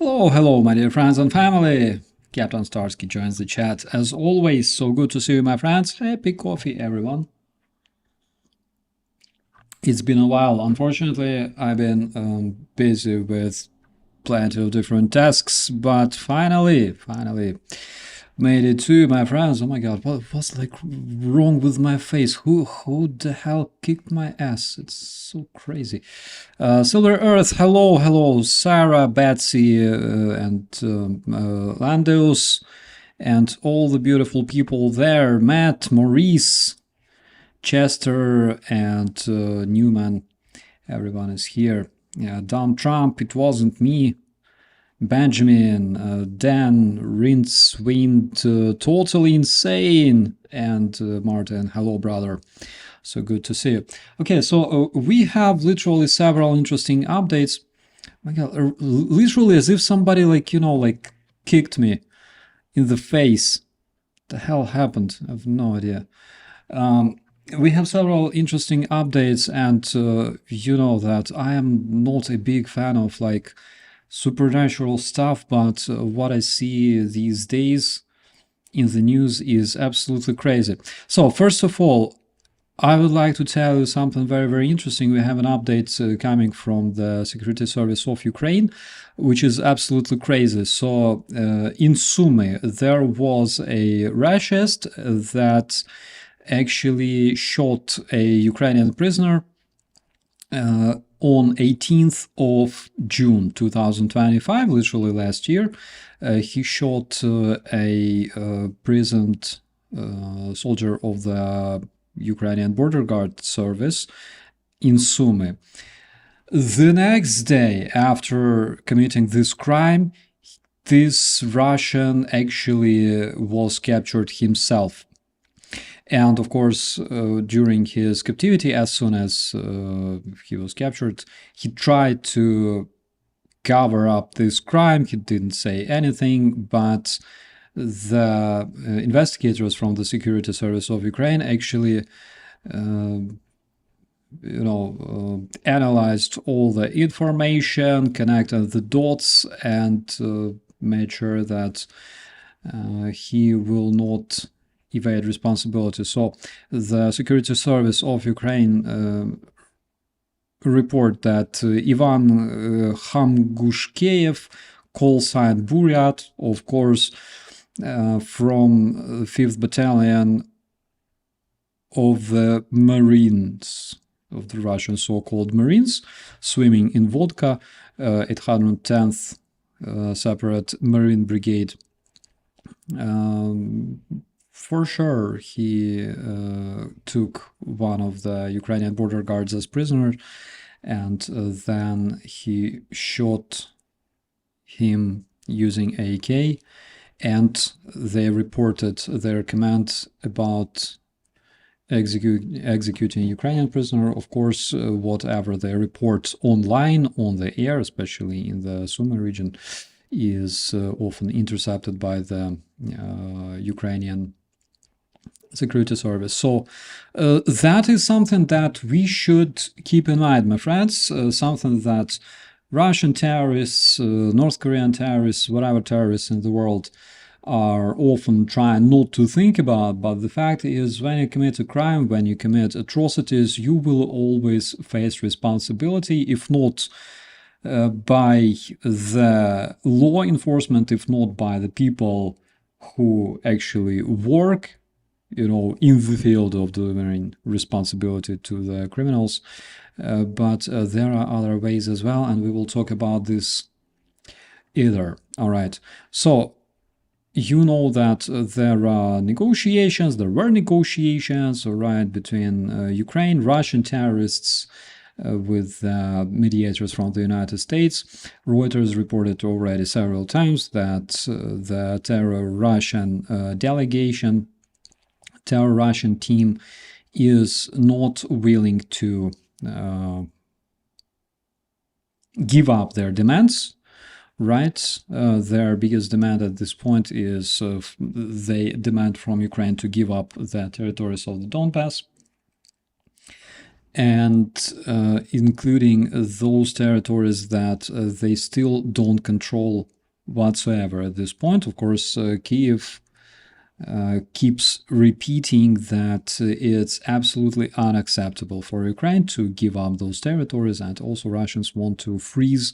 Hello, hello, my dear friends and family. Captain Starsky joins the chat as always. So good to see you, my friends. Happy coffee, everyone. It's been a while. Unfortunately, I've been busy with plenty of different tasks, but finally made it too, my friends. Oh my god, what was like wrong with my face? Who the hell kicked my ass? It's so crazy. Silver Earth, hello, Sarah, Betsy, and Landos, and all the beautiful people there. Matt, Maurice, Chester, and Newman. Everyone is here. Yeah, Donald Trump, it wasn't me. Benjamin, Dan, Rincewind, Totally Insane, and Martin. Hello, brother. So good to see you. Okay, so we have literally several interesting updates. My God, literally as if somebody like kicked me in the face. The hell happened? I have no idea. We have several interesting updates, and you know that I am not a big fan of like supernatural stuff, but what I see these days in the news is absolutely crazy. So first of all, I would like to tell you something very interesting. We have an update coming from the Security Service of Ukraine, which is absolutely crazy. So in Sumy there was a rashist that actually shot a Ukrainian prisoner on 18th of June 2025, literally last year. He shot a prisoned soldier of the Ukrainian Border Guard service in Sumy. The next day after committing this crime, this Russian actually was captured himself. And of course, during his captivity, as soon as he was captured, he tried to cover up this crime. He didn't say anything, but the investigators from the Security Service of Ukraine actually, analyzed all the information, connected the dots, and made sure that he will not evade responsibility. So the Security Service of Ukraine report that Ivan Hamgushkeyev, call sign Buryat, of course, from 5th Battalion of the Marines, of the Russian so-called Marines, swimming in vodka, 810th separate Marine Brigade. For sure, he took one of the Ukrainian border guards as prisoner, and then he shot him using AK, and they reported their command about executing Ukrainian prisoner. Of course, whatever they report online, on the air, especially in the Sumy region, is often intercepted by the Ukrainian Security Service. So that is something that we should keep in mind, my friends, something that Russian terrorists, North Korean terrorists, whatever terrorists in the world are often trying not to think about. But the fact is, when you commit a crime, when you commit atrocities, you will always face responsibility, if not by the law enforcement, if not by the people who actually work in the field of delivering responsibility to the criminals. But there are other ways as well, and we will talk about this either. All right. So you know that there were negotiations, all right, between Ukraine, Russian terrorists, with mediators from the United States. Reuters reported already several times that the terror Russian team is not willing to give up their demands, right? Their biggest demand at this point is they demand from Ukraine to give up the territories of the Donbass. and including those territories that they still don't control whatsoever at this point. Of course, Kiev keeps repeating that it's absolutely unacceptable for Ukraine to give up those territories, and also Russians want to freeze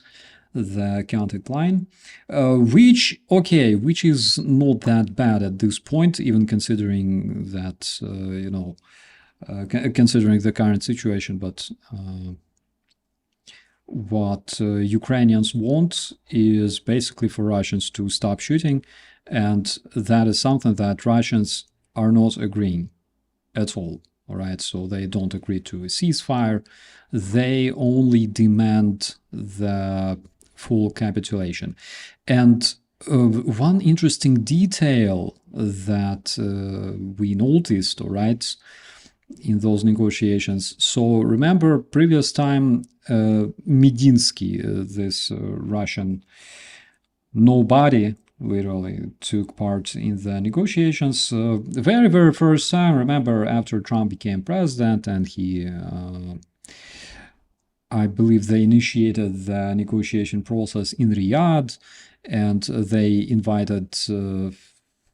the conflict line, which is not that bad at this point, even considering that, considering the current situation. But what Ukrainians want is basically for Russians to stop shooting, and that is something that Russians are not agreeing at all. All right, so they don't agree to a ceasefire. They only demand the full capitulation. And one interesting detail that we noticed, all right, in those negotiations. So remember, previous time, Medinsky, this Russian nobody, literally took part in the negotiations. The very, very first time, remember, after Trump became president, and he, I believe they initiated the negotiation process in Riyadh, and they invited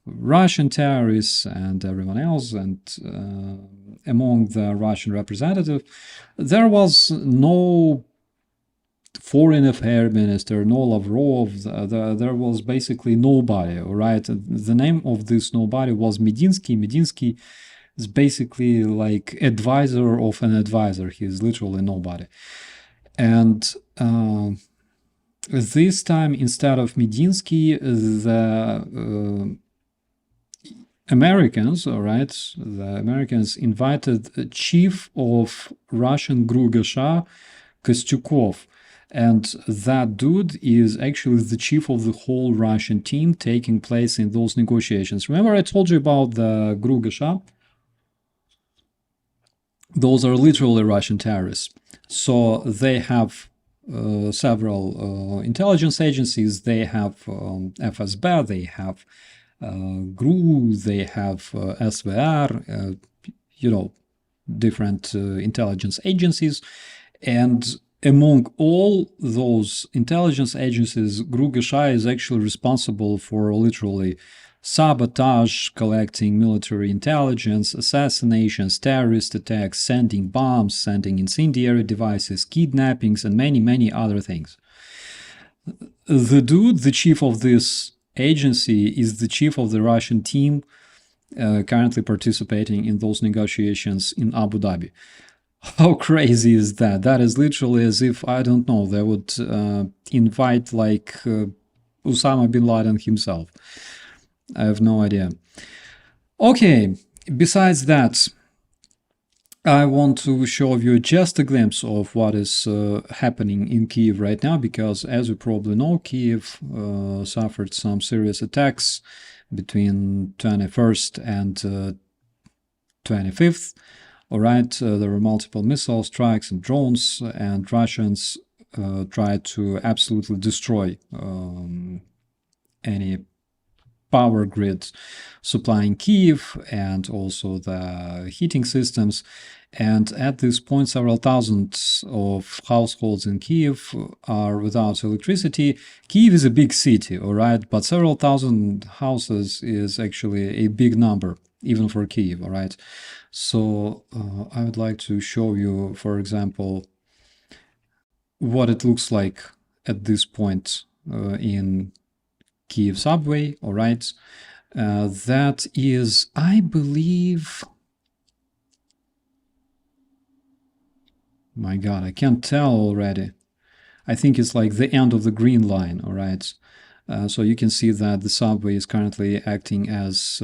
Russian terrorists and everyone else, and among the Russian representative, there was no foreign affairs minister, no Lavrov, there was basically nobody, all right? The name of this nobody was Medinsky. Medinsky is basically like advisor of an advisor. He is literally nobody. And this time, instead of Medinsky, the Americans, all right, the Americans invited the chief of Russian GRU Kostyukov. And that dude is actually the chief of the whole Russian team taking place in those negotiations. Remember I told you about the GRU? Those are literally Russian terrorists. So they have several intelligence agencies. They have FSB, they have GRU, they have SVR, different intelligence agencies. And among all those intelligence agencies, GRU is actually responsible for literally sabotage, collecting military intelligence, assassinations, terrorist attacks, sending bombs, sending incendiary devices, kidnappings, and many, many other things. The dude, the chief of this agency, is the chief of the Russian team currently participating in those negotiations in Abu Dhabi. How crazy is that? That is literally as if, I don't know, they would invite like Osama bin Laden himself. I have no idea. Okay, besides that, I want to show you just a glimpse of what is happening in Kiev right now, because as you probably know, Kiev suffered some serious attacks between 21st and 25th. All right, there were multiple missile strikes and drones, and Russians tried to absolutely destroy any power grid supplying Kiev and also the heating systems. And at this point, several thousands of households in Kiev are without electricity. Kiev is a big city, all right, but several thousand houses is actually a big number, even for Kiev, all right? So I would like to show you, for example, what it looks like at this point in Kiev subway, all right? That is, I believe, my God, I can't tell already. I think it's like the end of the green line, all right? So you can see that the subway is currently acting as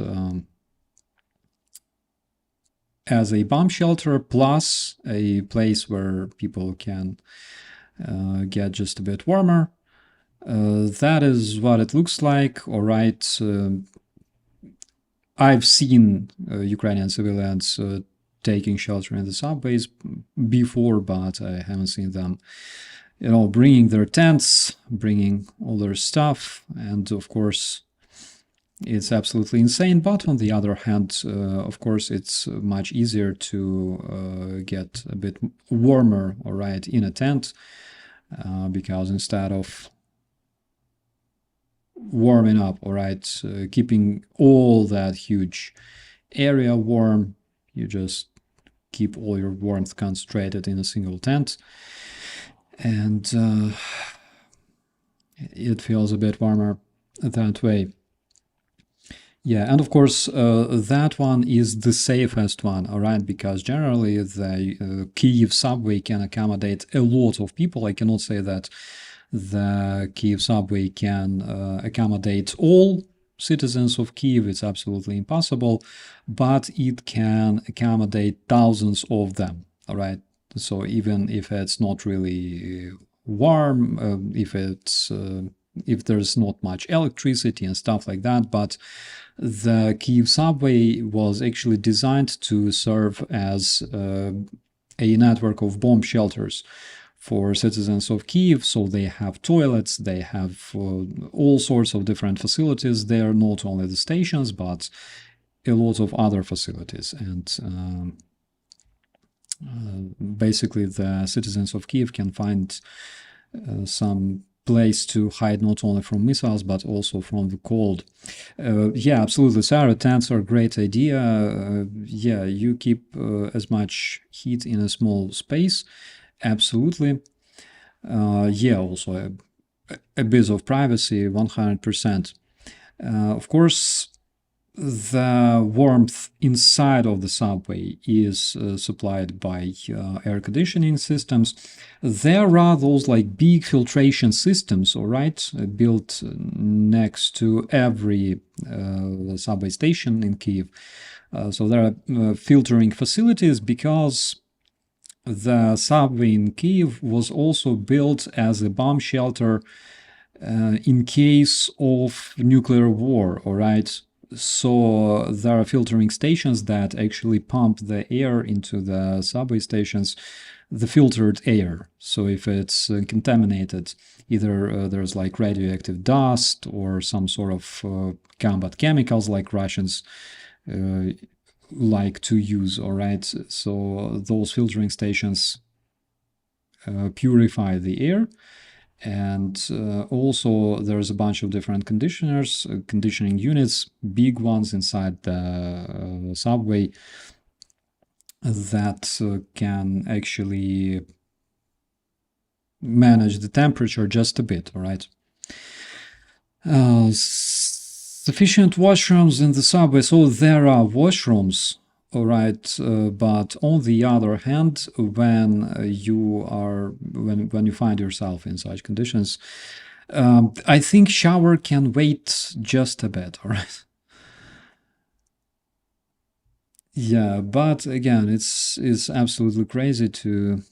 a bomb shelter plus a place where people can get just a bit warmer. That is what it looks like, all right. I've seen Ukrainian civilians taking shelter in the subways before, but I haven't seen them, bringing their tents, bringing all their stuff, and of course, it's absolutely insane. But on the other hand, of course, it's much easier to get a bit warmer, all right, in a tent, because instead of warming up, all right, keeping all that huge area warm, you just keep all your warmth concentrated in a single tent, and it feels a bit warmer that way. Yeah, and of course, that one is the safest one, all right, because generally the Kyiv subway can accommodate a lot of people. I cannot say that the Kyiv subway can accommodate all citizens of Kyiv. It's absolutely impossible, but it can accommodate thousands of them, all right? So even if it's not really warm, if there's not much electricity and stuff like that, but the Kyiv subway was actually designed to serve as a network of bomb shelters for citizens of Kyiv. So they have toilets, they have all sorts of different facilities there, not only the stations, but a lot of other facilities. And basically the citizens of Kyiv can find some place to hide not only from missiles but also from the cold. Yeah, absolutely, Sarah, tents are a great idea. Yeah, you keep as much heat in a small space. Absolutely. Yeah, also a bit of privacy, 100%. Of course, the warmth inside of the subway is supplied by air conditioning systems. There are those like big filtration systems, all right, built next to every subway station in Kyiv. So there are filtering facilities because the subway in Kyiv was also built as a bomb shelter in case of nuclear war, all right? So there are filtering stations that actually pump the air into the subway stations, the filtered air. So if it's contaminated, either there's like radioactive dust or some sort of combat chemicals like Russians like to use, all right? So those filtering stations purify the air. And also there's a bunch of different conditioners, conditioning units, big ones inside the subway that can actually manage the temperature just a bit, all right? Sufficient washrooms in the subway. So there are washrooms, all right, but on the other hand, when you find yourself in such conditions, I think shower can wait just a bit, all right. Yeah, but again, it's absolutely crazy to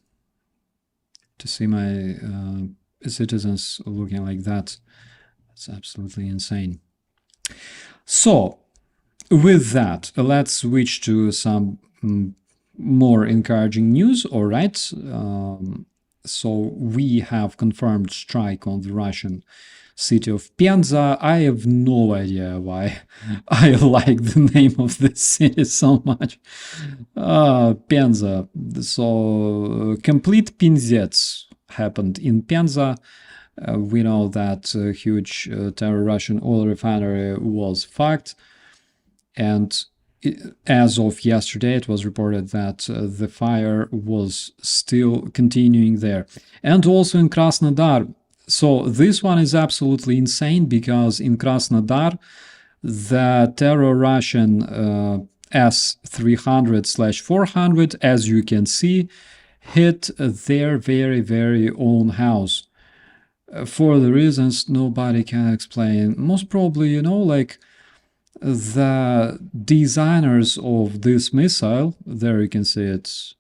see my citizens looking like that. It's absolutely insane. So with that, let's switch to some more encouraging news, all right? So we have confirmed strike on the Russian city of Penza. I have no idea why I like the name of this city so much. Penza. So complete pinzets happened in Penza. We know that a huge terror Russian oil refinery was fucked. And as of yesterday, it was reported that the fire was still continuing there. And also in Krasnodar. So this one is absolutely insane because in Krasnodar, the terror Russian S-300/400, as you can see, hit their very, very own house. For the reasons nobody can explain. Most probably, you know, like, the designers of this missile, there you can see it's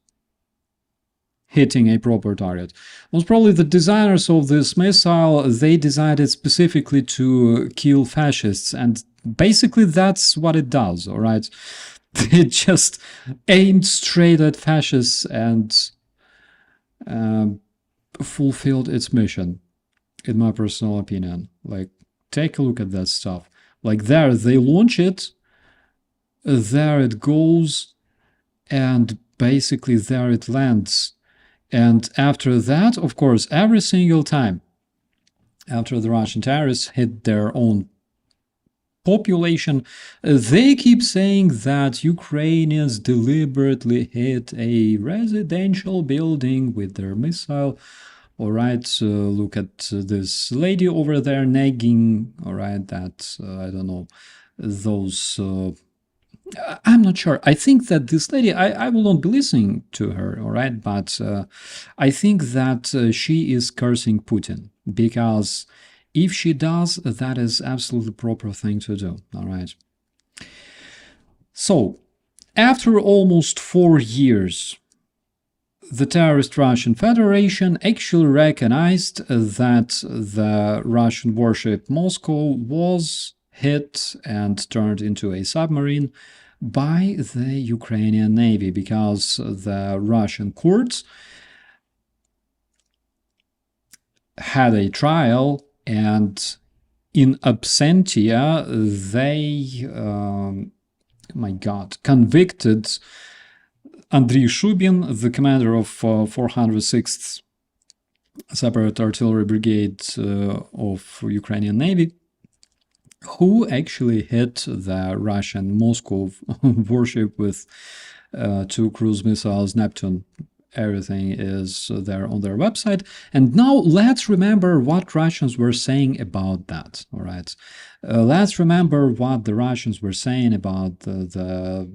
hitting a proper target. Most probably the designers of this missile, they designed it specifically to kill fascists, and basically that's what it does, all right? It just aimed straight at fascists and fulfilled its mission, in my personal opinion. Like, take a look at that stuff. Like there, they launch it, there it goes, and basically there it lands. And after that, of course, every single time after the Russian terrorists hit their own population, they keep saying that Ukrainians deliberately hit a residential building with their missile. All right, look at this lady over there nagging. All right, that, I don't know, those... I'm not sure. I think that this lady, I will not be listening to her, all right? But I think that she is cursing Putin, because if she does, that is absolutely proper thing to do, all right? So, after almost 4 years, the terrorist Russian Federation actually recognized that the Russian warship Moscow was hit and turned into a submarine by the Ukrainian Navy, because the Russian courts had a trial, and in absentia they, my God, convicted Andriy Shubin, the commander of 406th Separate Artillery Brigade of Ukrainian Navy, who actually hit the Russian Moscow warship with 2 cruise missiles, Neptune. Everything is there on their website. And now let's remember what Russians were saying about that, all right? Let's remember what the Russians were saying about the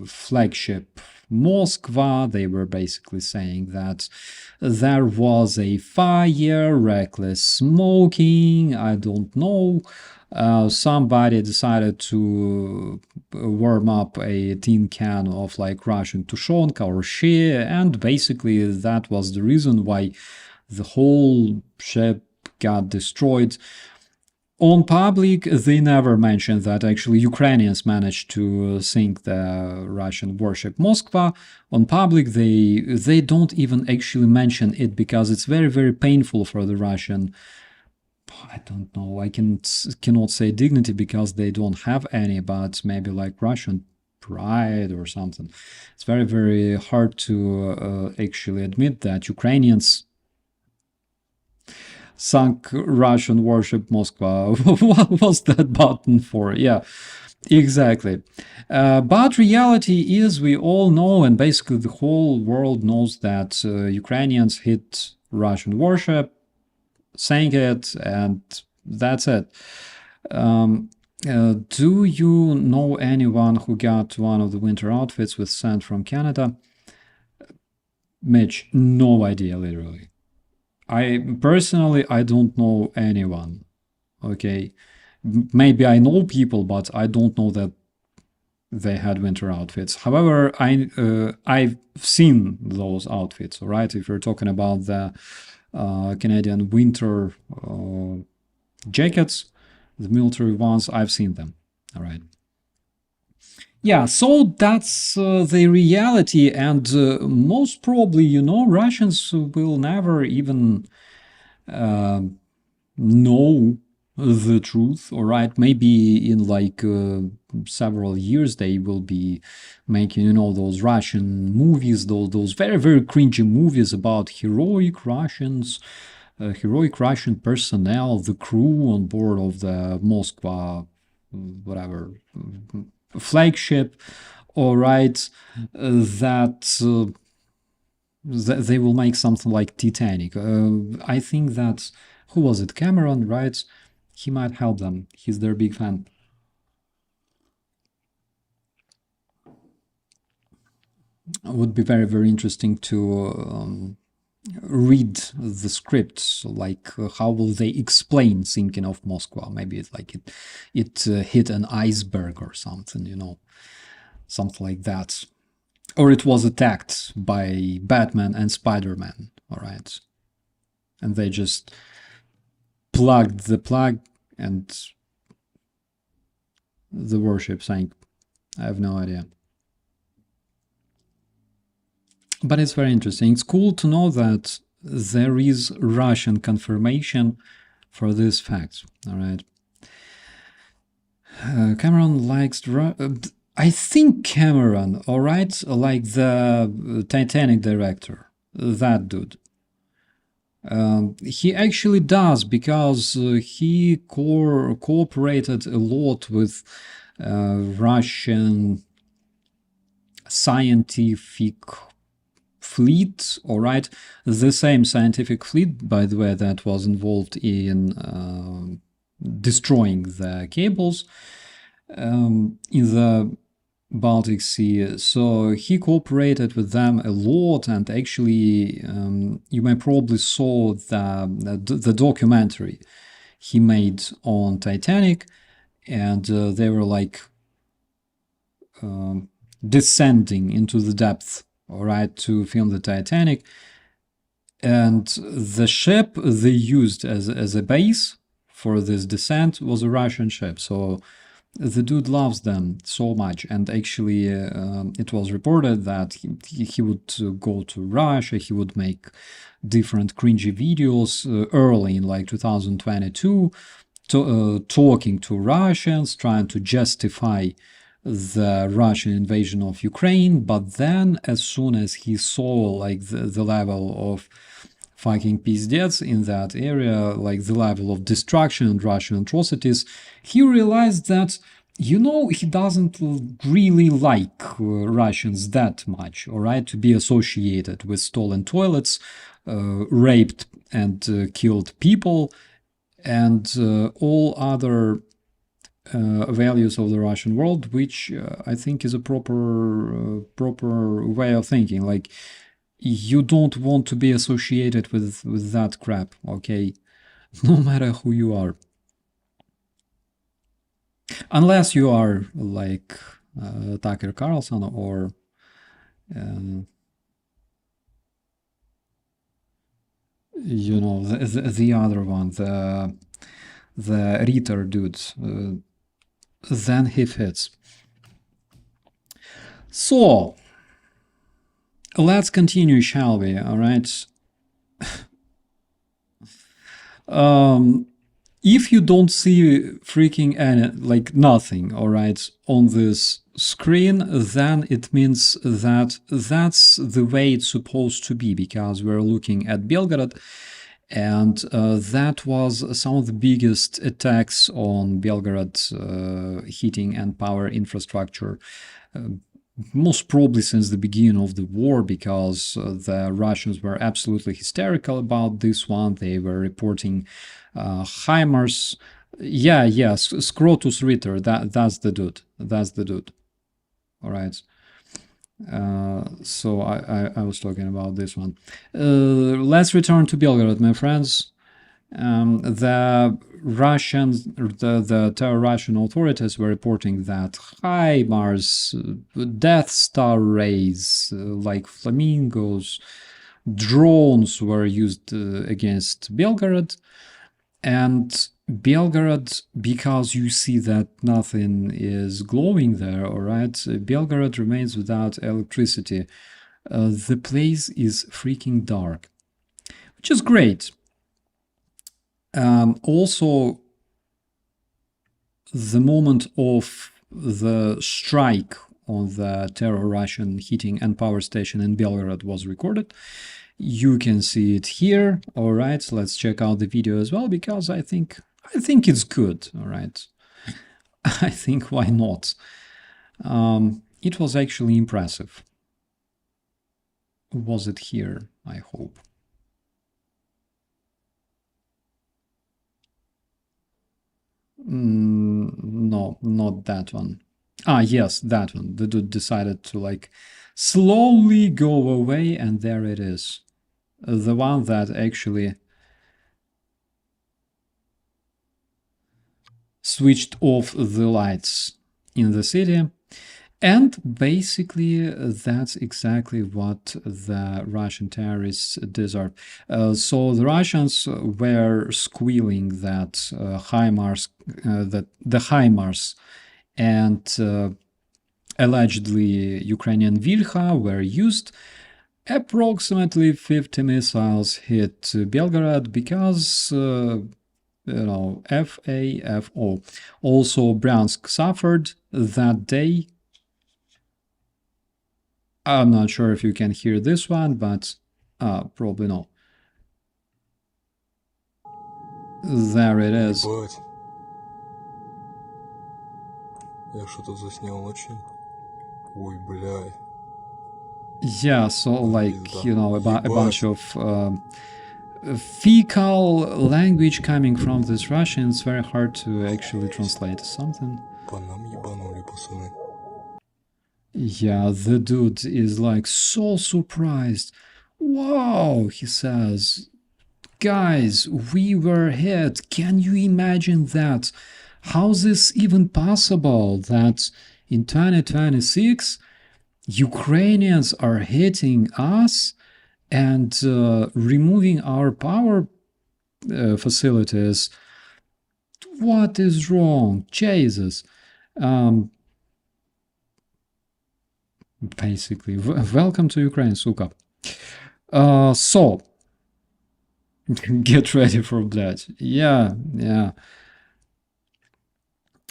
flagship Moskva. They were basically saying that there was a fire, reckless smoking, I don't know. Somebody decided to warm up a tin can of like Russian tushonka or shea, and basically that was the reason why the whole ship got destroyed. On public, they never mentioned that actually Ukrainians managed to sink the Russian warship Moskva. On public, they don't even actually mention it, because it's very, very painful for the Russian, I don't know, I cannot say dignity because they don't have any, but maybe like Russian pride or something. It's very, very hard to actually admit that Ukrainians sunk Russian warship Moskva. What was that button for? Yeah, exactly. But reality is, we all know, and basically the whole world knows, that Ukrainians hit Russian warship, sank it, and that's it. Do you know anyone who got one of the winter outfits with sand from Canada? Mitch, no idea, literally. I personally, I don't know anyone. Okay, maybe I know people, but I don't know that they had winter outfits. However, I've seen those outfits, all right? If you're talking about the Canadian winter jackets, the military ones, I've seen them, all right? Yeah, so that's the reality, and most probably, you know, Russians will never even know the truth, all right? Maybe in like several years they will be making, you know, those Russian movies, those very, very cringy movies about heroic Russians, heroic Russian personnel, the crew on board of the Moskva, whatever, flagship, all right, that they will make something like Titanic. I think that, who was it, Cameron, right? He might help them. He's their big fan. It would be very, very interesting to read the script, like how will they explain sinking of Moscow? Maybe it's like it hit an iceberg or something, you know, something like that. Or it was attacked by Batman and Spider-Man, all right? And they just plugged the plug and the warship sank. I have no idea. But it's very interesting. It's cool to know that there is Russian confirmation for this fact, all right? Cameron likes... I think Cameron, all right? Like the Titanic director. That dude. He actually does, because he cooperated a lot with Russian scientific fleet, all right? The same scientific fleet, by the way, that was involved in destroying the cables in the Baltic Sea. So he cooperated with them a lot, and actually you may probably saw the documentary he made on Titanic, and they were like descending into the depth, all right, to film the Titanic. And the ship they used as a base for this descent was a Russian ship. So the dude loves them so much. And actually, it was reported that he would go to Russia, he would make different cringy videos early in like 2022, talking to Russians, trying to justify the Russian invasion of Ukraine. But then, as soon as he saw like the level of fucking pizdets in that area, like the level of destruction and Russian atrocities, he realized that, you know, he doesn't really like Russians that much, all right, to be associated with stolen toilets, raped and killed people, and all other values of the Russian world, which I think is a proper way of thinking. Like, you don't want to be associated with that crap, okay? No matter who you are. Unless you are like Tucker Carlson or you know, the other one, the Ritter dude, then he fits. So let's continue, shall we? All right. If you don't see freaking like nothing, all right, on this screen, then it means that that's the way it's supposed to be, because we're looking at Belgorod, and that was some of the biggest attacks on Belgorod heating and power infrastructure, most probably since the beginning of the war, because the Russians were absolutely hysterical about this one. They were reporting HIMARS. Yeah, Scrotus Ritter, that's the dude. That's the dude. All right. So I was talking about this one. Let's return to Belgorod, my friends. The terror Russian authorities were reporting that HIMARS, Death Star rays like flamingos, drones were used against Belgorod. And Belgorod, because you see that nothing is glowing there, all right, Belgorod remains without electricity. The place is freaking dark, which is great. Also, the moment of the strike on the terror Russian heating and power station in Belgorod was recorded. You can see it here. All right, so let's check out the video as well, because I think it's good. All right, I think, why not? It was actually impressive. Was it here? I hope. No, not that one. Ah, yes, that one. The dude decided to like slowly go away, and there it is. The one that actually switched off the lights in the city. And basically, that's exactly what the Russian terrorists deserve. So the Russians were squealing that HIMARS, that the HIMARS and allegedly Ukrainian Vilha were used. Approximately 50 missiles hit Belgorod, because FAFO. Also, Bryansk suffered that day. I'm not sure if you can hear this one, but probably no. There it is. Я что-то заснял очень. Ой, блядь. Yeah, so like, a bunch of fecal language coming from this Russian. It's very hard to actually translate something. По нам ебанули, пацаны. Yeah, the dude is like so surprised. Wow, he says. Guys, we were hit. Can you imagine that? How's this even possible that in 2026 Ukrainians are hitting us and removing our power facilities? What is wrong? Jesus. Basically, welcome to Ukraine, suka. So, get ready for that. Yeah.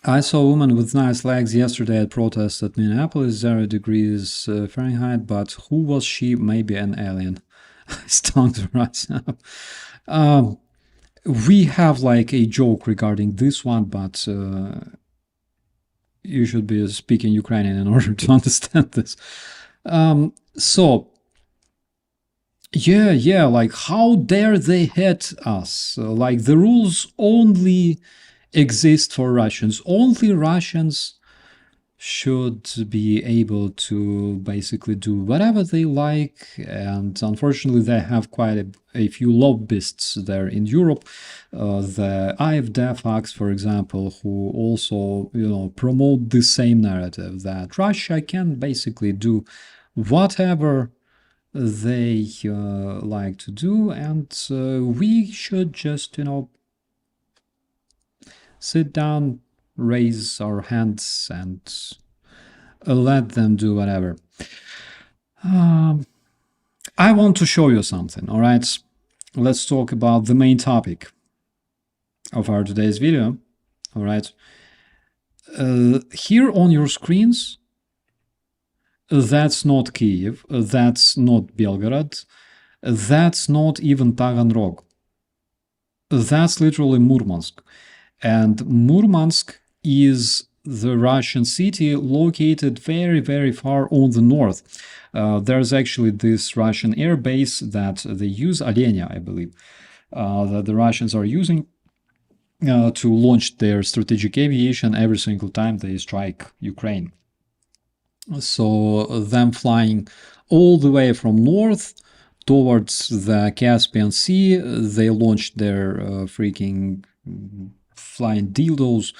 I saw a woman with nice legs yesterday at protest at Minneapolis, 0 degrees Fahrenheit, but who was she? Maybe an alien. Stoned right now. We have like a joke regarding this one, but you should be speaking Ukrainian in order to understand this. So, yeah, like how dare they hit us? Like the rules only exist for Russians. Only Russians should be able to basically do whatever they like, and unfortunately they have quite a few lobbyists there in Europe. The AfD, for example, who also promote the same narrative that Russia can basically do whatever they like to do, and we should just sit down, raise our hands, and let them do whatever. I want to show you something, all right? Let's talk about the main topic of our today's video, all right? Here on your screens, that's not Kyiv, that's not Belgorod, that's not even Taganrog. That's literally Murmansk. And Murmansk is the Russian city located very, very far on the north. There's actually this Russian air base that they use, Alenia, I believe, that the Russians are using to launch their strategic aviation every single time they strike Ukraine. So them flying all the way from north towards the Caspian Sea, they launched their freaking flying dildos,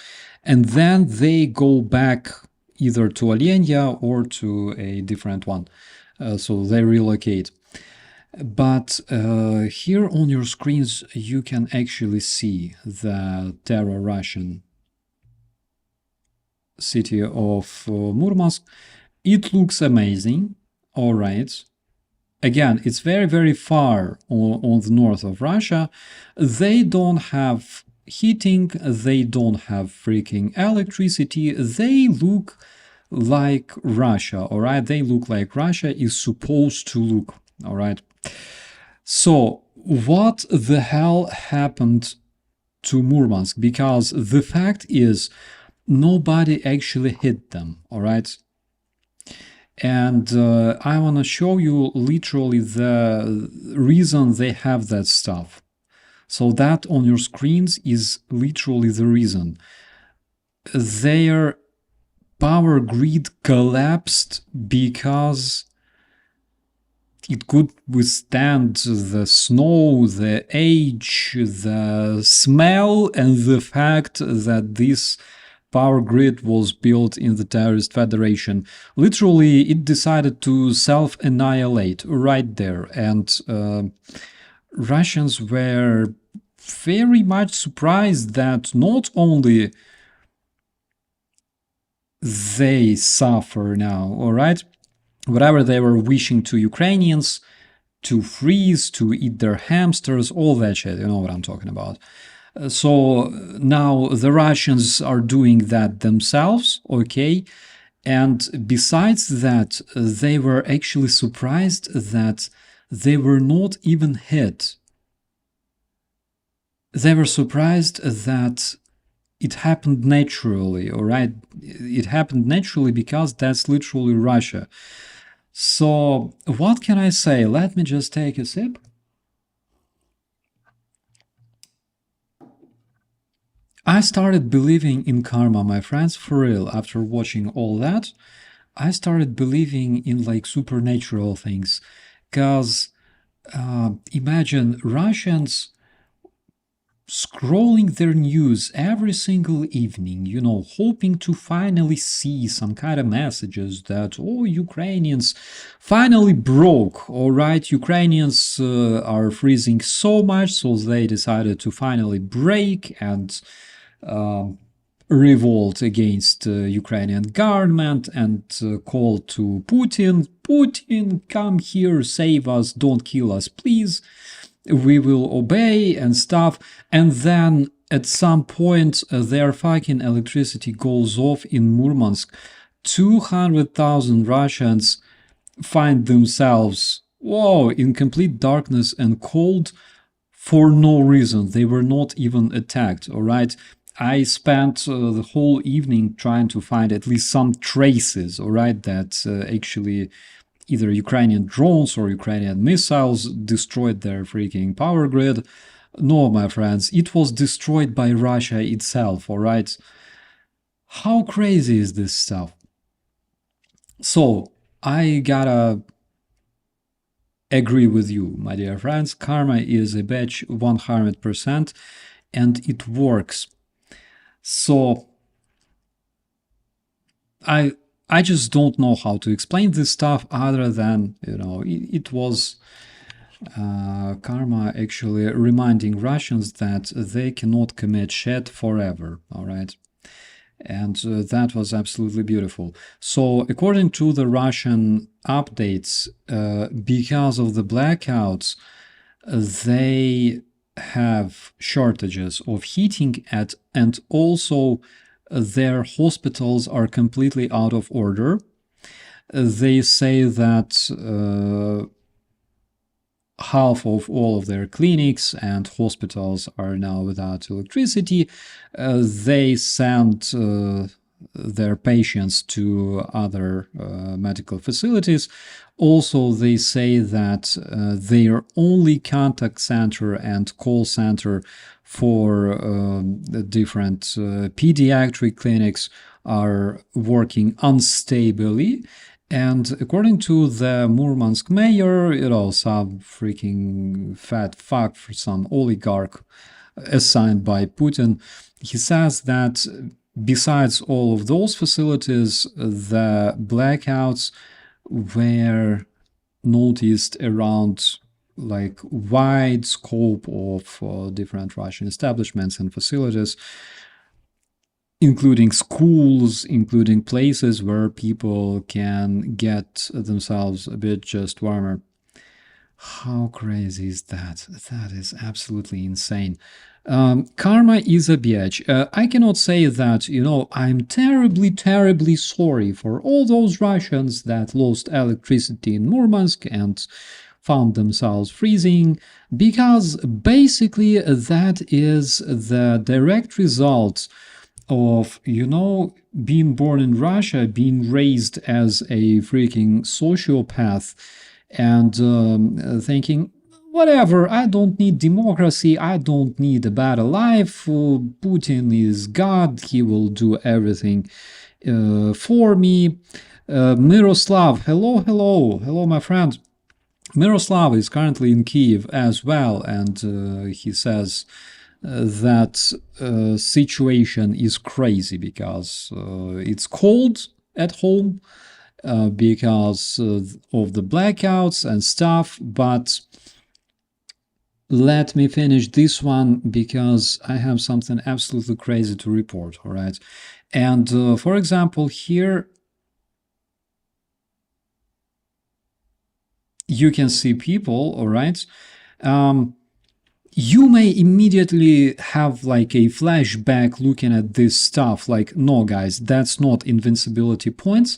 and then they go back either to Alenia or to a different one. So they relocate. But here on your screens, you can actually see the terror Russian city of Murmansk. It looks amazing, all right. Again, it's very, very far on the north of Russia. They don't have heating, they don't have freaking electricity. They look like Russia, all right? They look like Russia is supposed to look, all right? So, what the hell happened to Murmansk? Because the fact is, nobody actually hit them, all right? And I want to show you literally the reason they have that stuff. So that on your screens is literally the reason. Their power grid collapsed because it could withstand the snow, the age, the smell, and the fact that this power grid was built in the terrorist federation. Literally, it decided to self-annihilate right there. And Russians were very much surprised that not only they suffer now, all right? Whatever they were wishing to Ukrainians, to freeze, to eat their hamsters, all that shit, you know what I'm talking about. So now the Russians are doing that themselves, okay? And besides that, they were actually surprised that they were not even hit. They were surprised that it happened naturally, all right? It happened naturally because that's literally Russia. So, what can I say? Let me just take a sip. I started believing in karma, my friends, for real. After watching all that, I started believing in like supernatural things. Because imagine Russians scrolling their news every single evening, hoping to finally see some kind of messages that, oh, Ukrainians finally broke, all right, Ukrainians are freezing so much, so they decided to finally break and revolt against Ukrainian government and call to Putin, come here, save us, don't kill us, please. We will obey and stuff. And then at some point, their fucking electricity goes off in Murmansk. 200,000 Russians find themselves, whoa, in complete darkness and cold for no reason. They were not even attacked, all right? I spent the whole evening trying to find at least some traces, all right, that actually either Ukrainian drones or Ukrainian missiles destroyed their freaking power grid. No, my friends, it was destroyed by Russia itself, all right? How crazy is this stuff? So, I gotta agree with you, my dear friends. Karma is a bitch 100%, and it works. So, I just don't know how to explain this stuff other than, it was karma actually reminding Russians that they cannot commit shit forever, all right? And that was absolutely beautiful. So, according to the Russian updates, because of the blackouts, they have shortages of heating and also their hospitals are completely out of order. They say that half of all of their clinics and hospitals are now without electricity. They send their patients to other medical facilities. Also, they say that their only contact center and call center for the different pediatric clinics are working unstably. And according to the Murmansk mayor, some freaking fat fuck, for some oligarch assigned by Putin, he says that besides all of those facilities, the blackouts were noticed around like wide scope of different Russian establishments and facilities, including schools, including places where people can get themselves a bit just warmer. How crazy is that? That is absolutely insane. Karma is a bitch. I cannot say that, I'm terribly, terribly sorry for all those Russians that lost electricity in Murmansk and found themselves freezing, because basically that is the direct result of, being born in Russia, being raised as a freaking sociopath, and thinking, whatever, I don't need democracy, I don't need a better life, Putin is God, he will do everything for me. Miroslav, hello, my friend. Miroslav is currently in Kiev as well, and he says that situation is crazy because it's cold at home, because of the blackouts and stuff. But let me finish this one because I have something absolutely crazy to report, all right? And for example, here you can see people, all right? you may immediately have like a flashback looking at this stuff like, no guys, that's not invincibility points,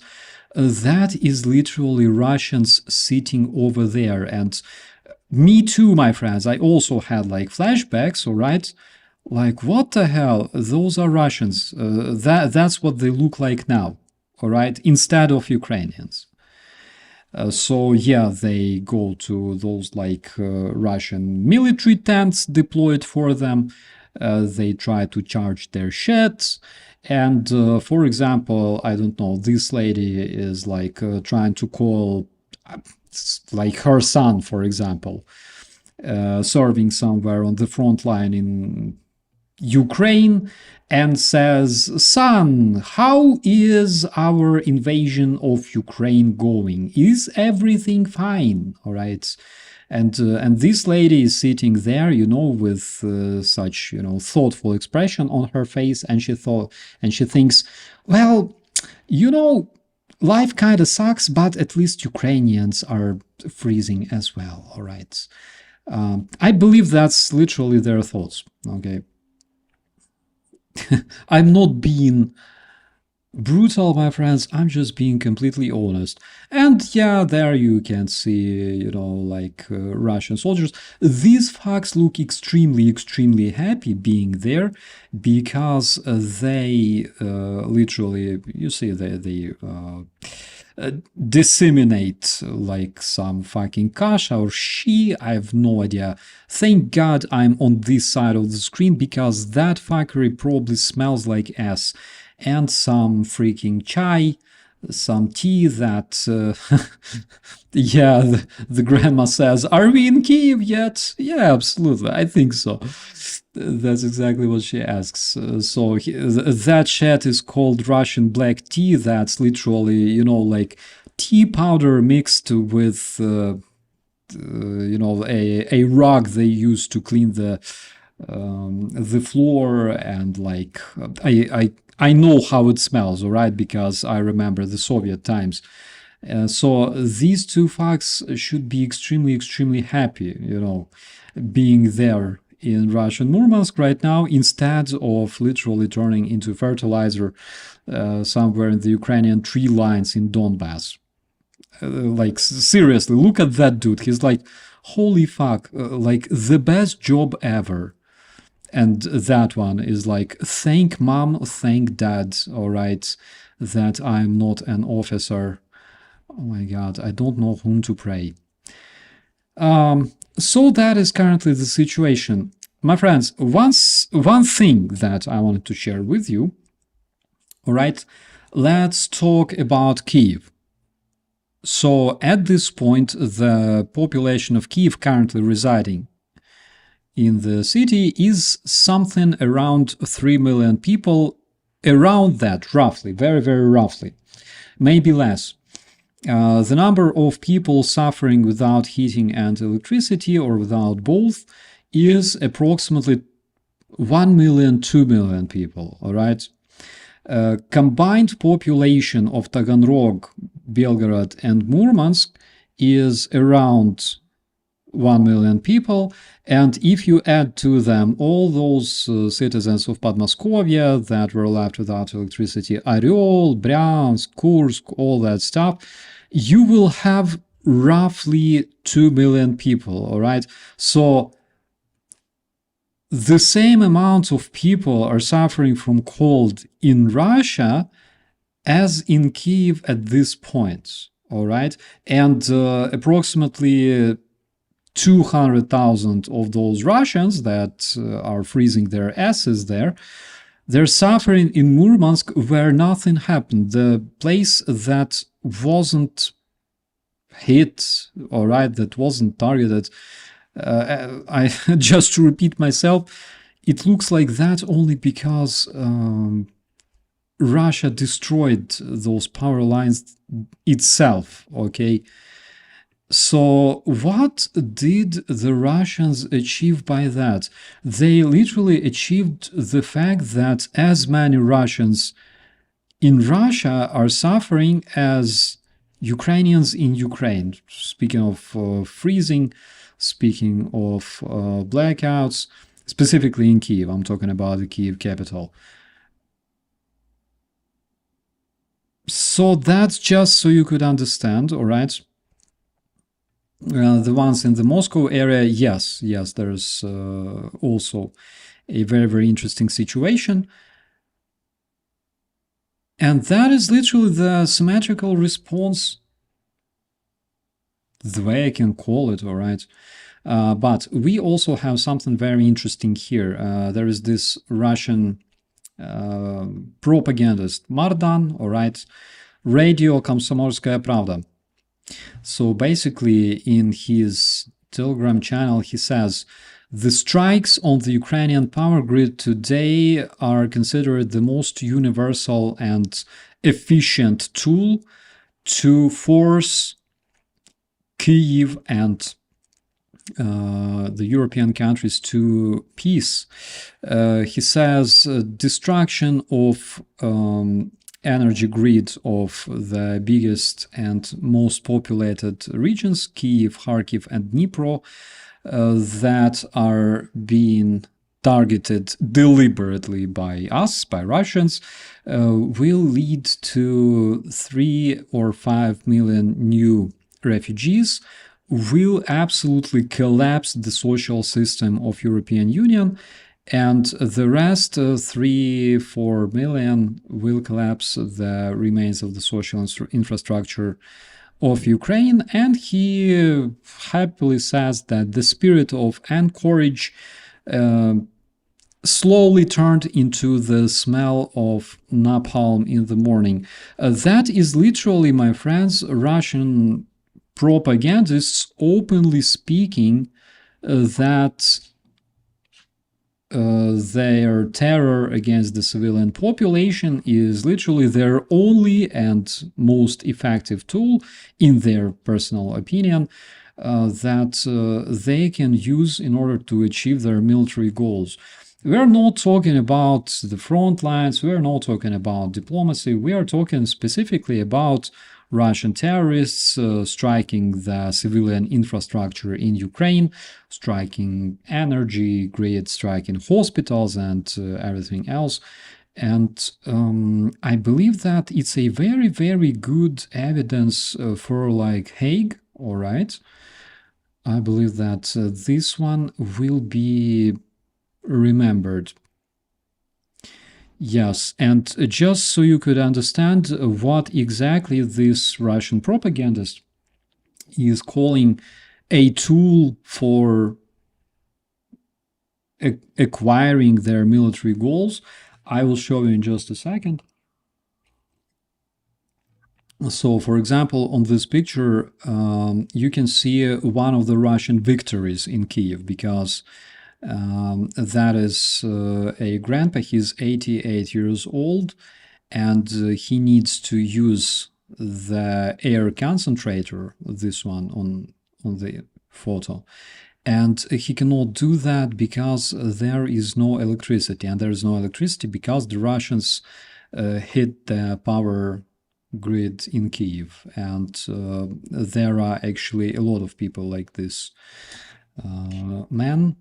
that is literally Russians sitting over there. And me too, my friends, I also had like flashbacks, all right? Like, what the hell, those are Russians, that's what they look like now, all right, instead of Ukrainians. So yeah, they go to those like Russian military tents deployed for them. They try to charge their sheds. And for example, I don't know, this lady is like trying to call like her son, for example, serving somewhere on the front line in Ukraine, and says, son, how is our invasion of Ukraine going? Is everything fine? All right. And this lady is sitting there, you know, with such, you know, thoughtful expression on her face, and she thinks, well, you know, life kind of sucks, but at least Ukrainians are freezing as well. All right. I believe that's literally their thoughts. Okay. I'm not being brutal, my friends, I'm just being completely honest. And yeah, there you can see, you know, like Russian soldiers. These fucks look extremely happy being there, because they literally, you see, they disseminate like some fucking kasha or she, I have no idea. Thank God I'm on this side of the screen, because that fuckery probably smells like ass. And some freaking chai, some tea that, yeah, the grandma says, are we in Kiev yet? Yeah, absolutely, I think so. That's exactly what she asks. So that shit is called Russian black tea. That's literally, you know, like tea powder mixed with, you know, a rug they use to clean the floor, and like I know how it smells, all right, because I remember the Soviet times. So these two fucks should be extremely happy, you know, being there in Russian Murmansk right now, instead of literally turning into fertilizer somewhere in the Ukrainian tree lines in Donbass. Like, seriously, look at that dude. He's like, holy fuck, like the best job ever. And that one is like, thank mom, thank dad, all right, that I'm not an officer. Oh my God, I don't know whom to pray. So that is currently the situation. My friends, one thing that I wanted to share with you, all right, let's talk about Kyiv. So at this point, the population of Kyiv currently residing in the city is something around 3 million people, around that, roughly, very roughly, maybe less. The number of people suffering without heating and electricity, or without both, is approximately 1 million, 2 million people, all right? Combined population of Taganrog, Belgorod, and Murmansk is around 1 million people, and if you add to them all those citizens of Muscovia that were left without electricity, Oryol, Bryansk, Kursk, all that stuff, you will have roughly 2 million people, all right? So the same amount of people are suffering from cold in Russia as in Kyiv at this point, all right? And approximately 200,000 of those Russians that are freezing their asses there, they're suffering in Murmansk, where nothing happened. The place that wasn't hit, all right, that wasn't targeted. I just to repeat myself, it looks like that only because Russia destroyed those power lines itself, okay? So what did the Russians achieve by that? They literally achieved the fact that as many Russians in Russia are suffering as Ukrainians in Ukraine. Speaking of freezing, speaking of blackouts, specifically in Kiev. I'm talking about the Kiev capital. So that's just so you could understand, all right? The ones in the Moscow area, yes, there's also a very, very interesting situation. And that is literally the symmetrical response, the way I can call it, all right? But we also have something very interesting here. There is this Russian propagandist Mardan, all right? Radio Komsomolskaya Pravda. So basically, in his Telegram channel, he says, the strikes on the Ukrainian power grid today are considered the most universal and efficient tool to force Kyiv and the European countries to peace. He says destruction of energy grid of the biggest and most populated regions, Kyiv, Kharkiv, and Dnipro, that are being targeted deliberately by us, by Russians, will lead to 3 or 5 million new refugees, will absolutely collapse the social system of European Union, and the rest, 3-4 million, will collapse the remains of the social infrastructure of Ukraine. And he happily says that the spirit of encourage slowly turned into the smell of napalm in the morning. That is literally, my friends, Russian propagandists openly speaking that their terror against the civilian population is literally their only and most effective tool, in their personal opinion, that they can use in order to achieve their military goals. We're not talking about the front lines, we're not talking about diplomacy, we are talking specifically about Russian terrorists striking the civilian infrastructure in Ukraine, striking energy grid, striking hospitals, and everything else. And I believe that it's a very, very good evidence for like Hague, all right? I believe that this one will be remembered. Yes, and just so you could understand what exactly this Russian propagandist is calling a tool for acquiring their military goals, I will show you in just a second. So, for example, on this picture, you can see one of the Russian victories in Kiev, because that is a grandpa. He's 88 years old, and he needs to use the air concentrator, this one on the photo, and he cannot do that because there is no electricity, and there is no electricity because the Russians hit the power grid in Kiev, and there are actually a lot of people like this man.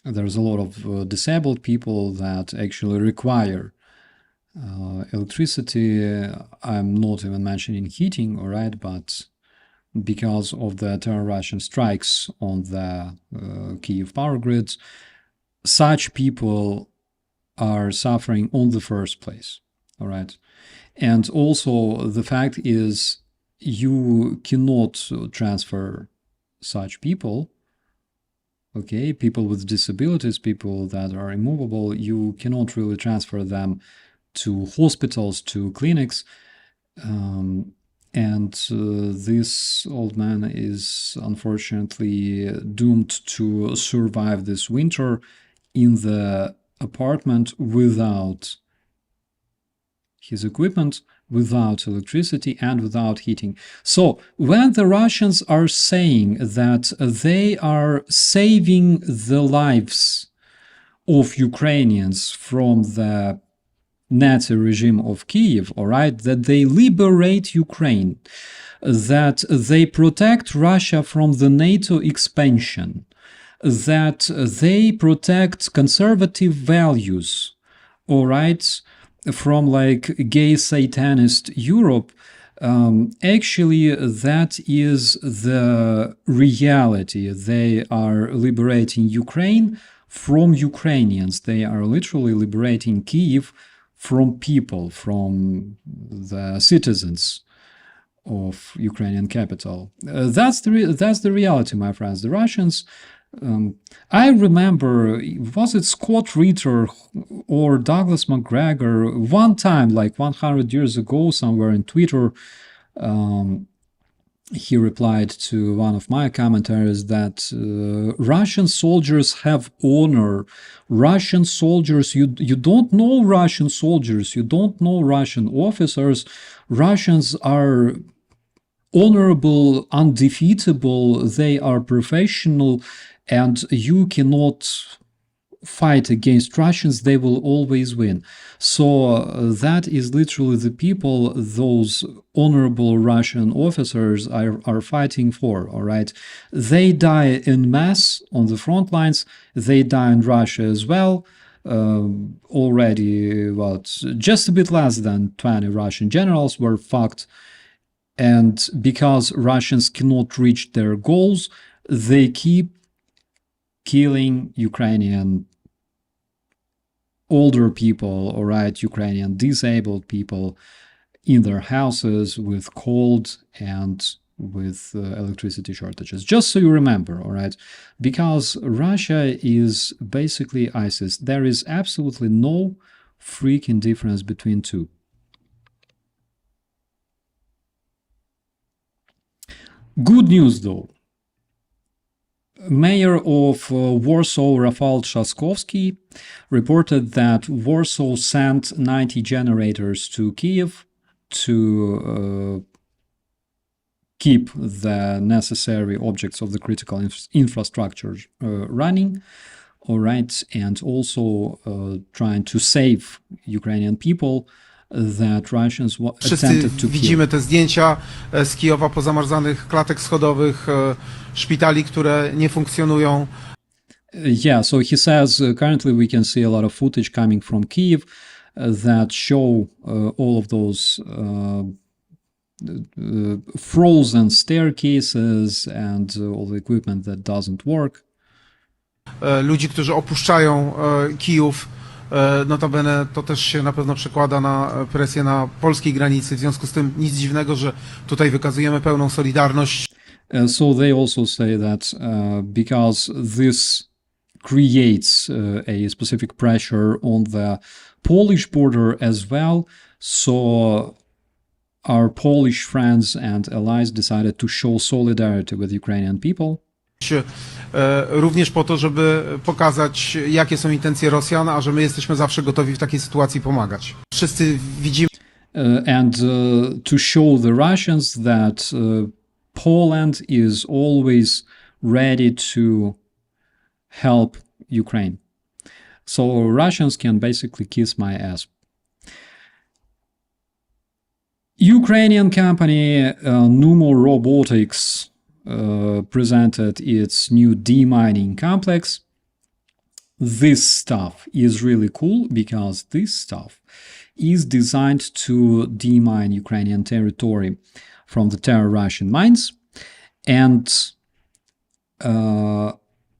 There's a lot of disabled people that actually require electricity. I'm not even mentioning heating, all right, but because of the Russian strikes on the Kiev power grids, such people are suffering on the first place, all right? And also the fact is you cannot transfer such people, okay, people with disabilities, people that are immovable, you cannot really transfer them to hospitals, to clinics. And this old man is unfortunately doomed to survive this winter in the apartment without his equipment, without electricity, and without heating. So when the Russians are saying that they are saving the lives of Ukrainians from the Nazi regime of Kiev, all right, that they liberate Ukraine, that they protect Russia from the NATO expansion, that they protect conservative values, all right, from like gay satanist Europe. Actually, that is the reality. They are liberating Ukraine from Ukrainians. They are literally liberating Kiev from people, from the citizens of Ukrainian capital. That's the reality, my friends. The Russians. I remember, was it Scott Ritter or Douglas McGregor, one time, like 100 years ago, somewhere in Twitter, he replied to one of my commentaries that Russian soldiers have honor. Russian soldiers, you don't know Russian soldiers, you don't know Russian officers. Russians are honorable, undefeatable, they are professional, and you cannot fight against Russians, they will always win. So that is literally the people those honorable Russian officers are fighting for, all right? They die en masse on the front lines, they die in Russia as well. Already, just a bit less than 20 Russian generals were fucked. And because Russians cannot reach their goals, they keep killing Ukrainian older people, all right, Ukrainian disabled people in their houses with cold and with electricity shortages. Just so you remember, all right, because Russia is basically ISIS. There is absolutely no freaking difference between two. Good news, though. Mayor of Warsaw, Rafał Trzaskowski, reported that Warsaw sent 90 generators to Kiev to keep the necessary objects of the critical infrastructure running, all right, and also trying to save Ukrainian people that Russians attempted to widzimy kill. te zdjęcia z Kijowa, pozamarzanych klatek schodowych, szpitali, które nie funkcjonują. Yeah, so he says currently we can see a lot of footage coming from Kiev that show all of those frozen staircases and all the equipment that doesn't work. Ludzi, którzy opuszczają Kijów. Notabene to też się na pewno przekłada na presję na polskiej granicy. W związku z tym nic dziwnego, że tutaj wykazujemy pełną solidarność. So they also say that because this creates a specific pressure on the Polish border as well, so our Polish friends and allies decided to show solidarity with Ukrainian people. Również po to, żeby pokazać, jakie są intencje Rosjan, a że my jesteśmy zawsze gotowi w takiej sytuacji pomagać. Wszyscy widzimy. And to show the Russians that Poland is always ready to help Ukraine. So Russians can basically kiss my ass. Ukrainian company Numo Robotics presented its new demining complex. This stuff is really cool because this stuff is designed to demine Ukrainian territory from the terror Russian mines, and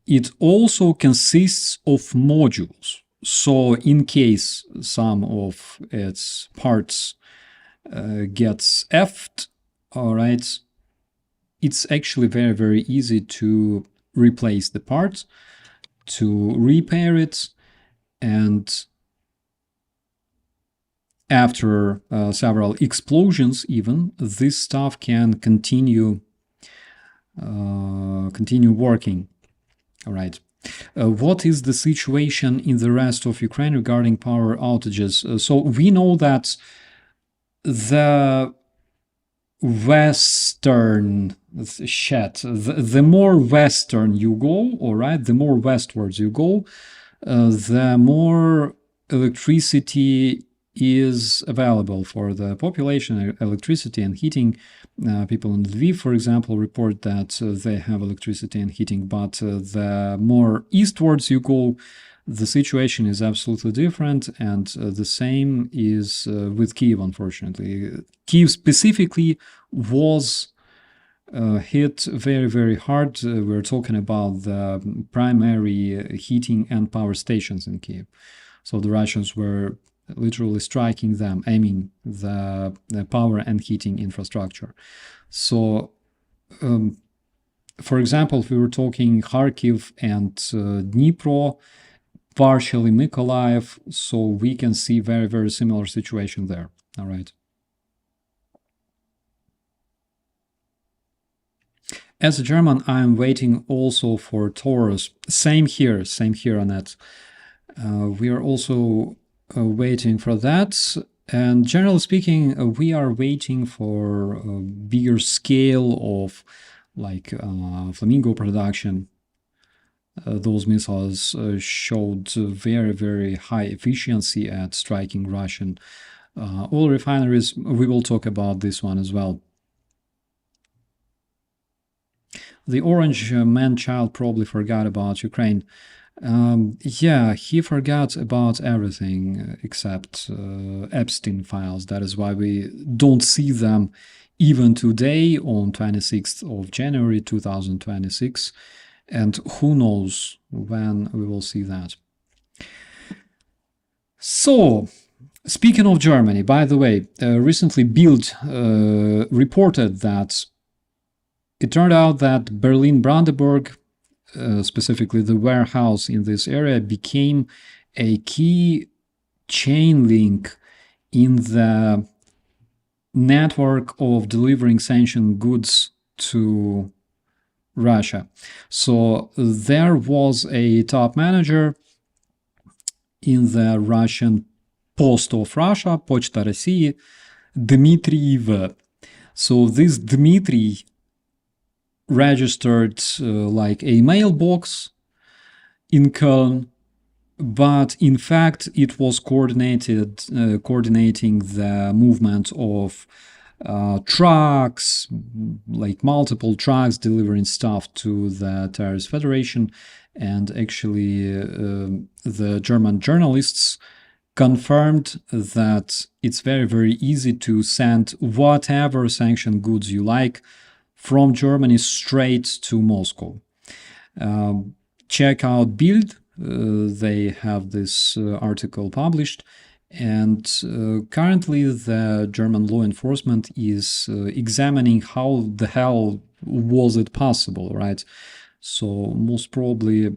it also consists of modules. So in case some of its parts gets effed, all right, it's actually very, very easy to replace the part, to repair it, and after several explosions even, this stuff can continue working. All right. What is the situation in the rest of Ukraine regarding power outages? So we know that the western the more western you go, all right, the more westwards you go, the more electricity is available for the population, electricity and heating. People in Lviv, for example, report that they have electricity and heating, but the more eastwards you go, the situation is absolutely different, and the same is with Kiev, unfortunately. Kiev specifically was hit very, very hard. We're talking about the primary heating and power stations in Kiev. So the Russians were literally striking them, aiming the power and heating infrastructure. So, for example, if we were talking Kharkiv and Dnipro, partially Mykolaiv, so we can see very, very similar situation there. All right. As a German, I'm waiting also for Taurus. Same here, Annette. We are also waiting for that. And generally speaking, we are waiting for a bigger scale of like Flamingo production. Those missiles showed very, very high efficiency at striking Russian oil refineries. We will talk about this one as well. The orange man-child probably forgot about Ukraine. Yeah, he forgot about everything except Epstein files. That is why we don't see them even today on 26th of January 2026. And who knows when we will see that. So, speaking of Germany, by the way, recently Bild reported that it turned out that Berlin-Brandenburg, specifically the warehouse in this area, became a key chain link in the network of delivering sanctioned goods to Russia. So there was a top manager in the Russian Post of Russia, Почта России, Dmitriev. So this Dmitry registered like a mailbox in Köln, but in fact it was coordinating the movement of trucks, like multiple trucks delivering stuff to the terrorist federation. And actually the German journalists confirmed that it's very, very easy to send whatever sanctioned goods you like from Germany straight to Moscow. Check out Bild. They have this article published. And currently the German law enforcement is examining how the hell was it possible, right? So most probably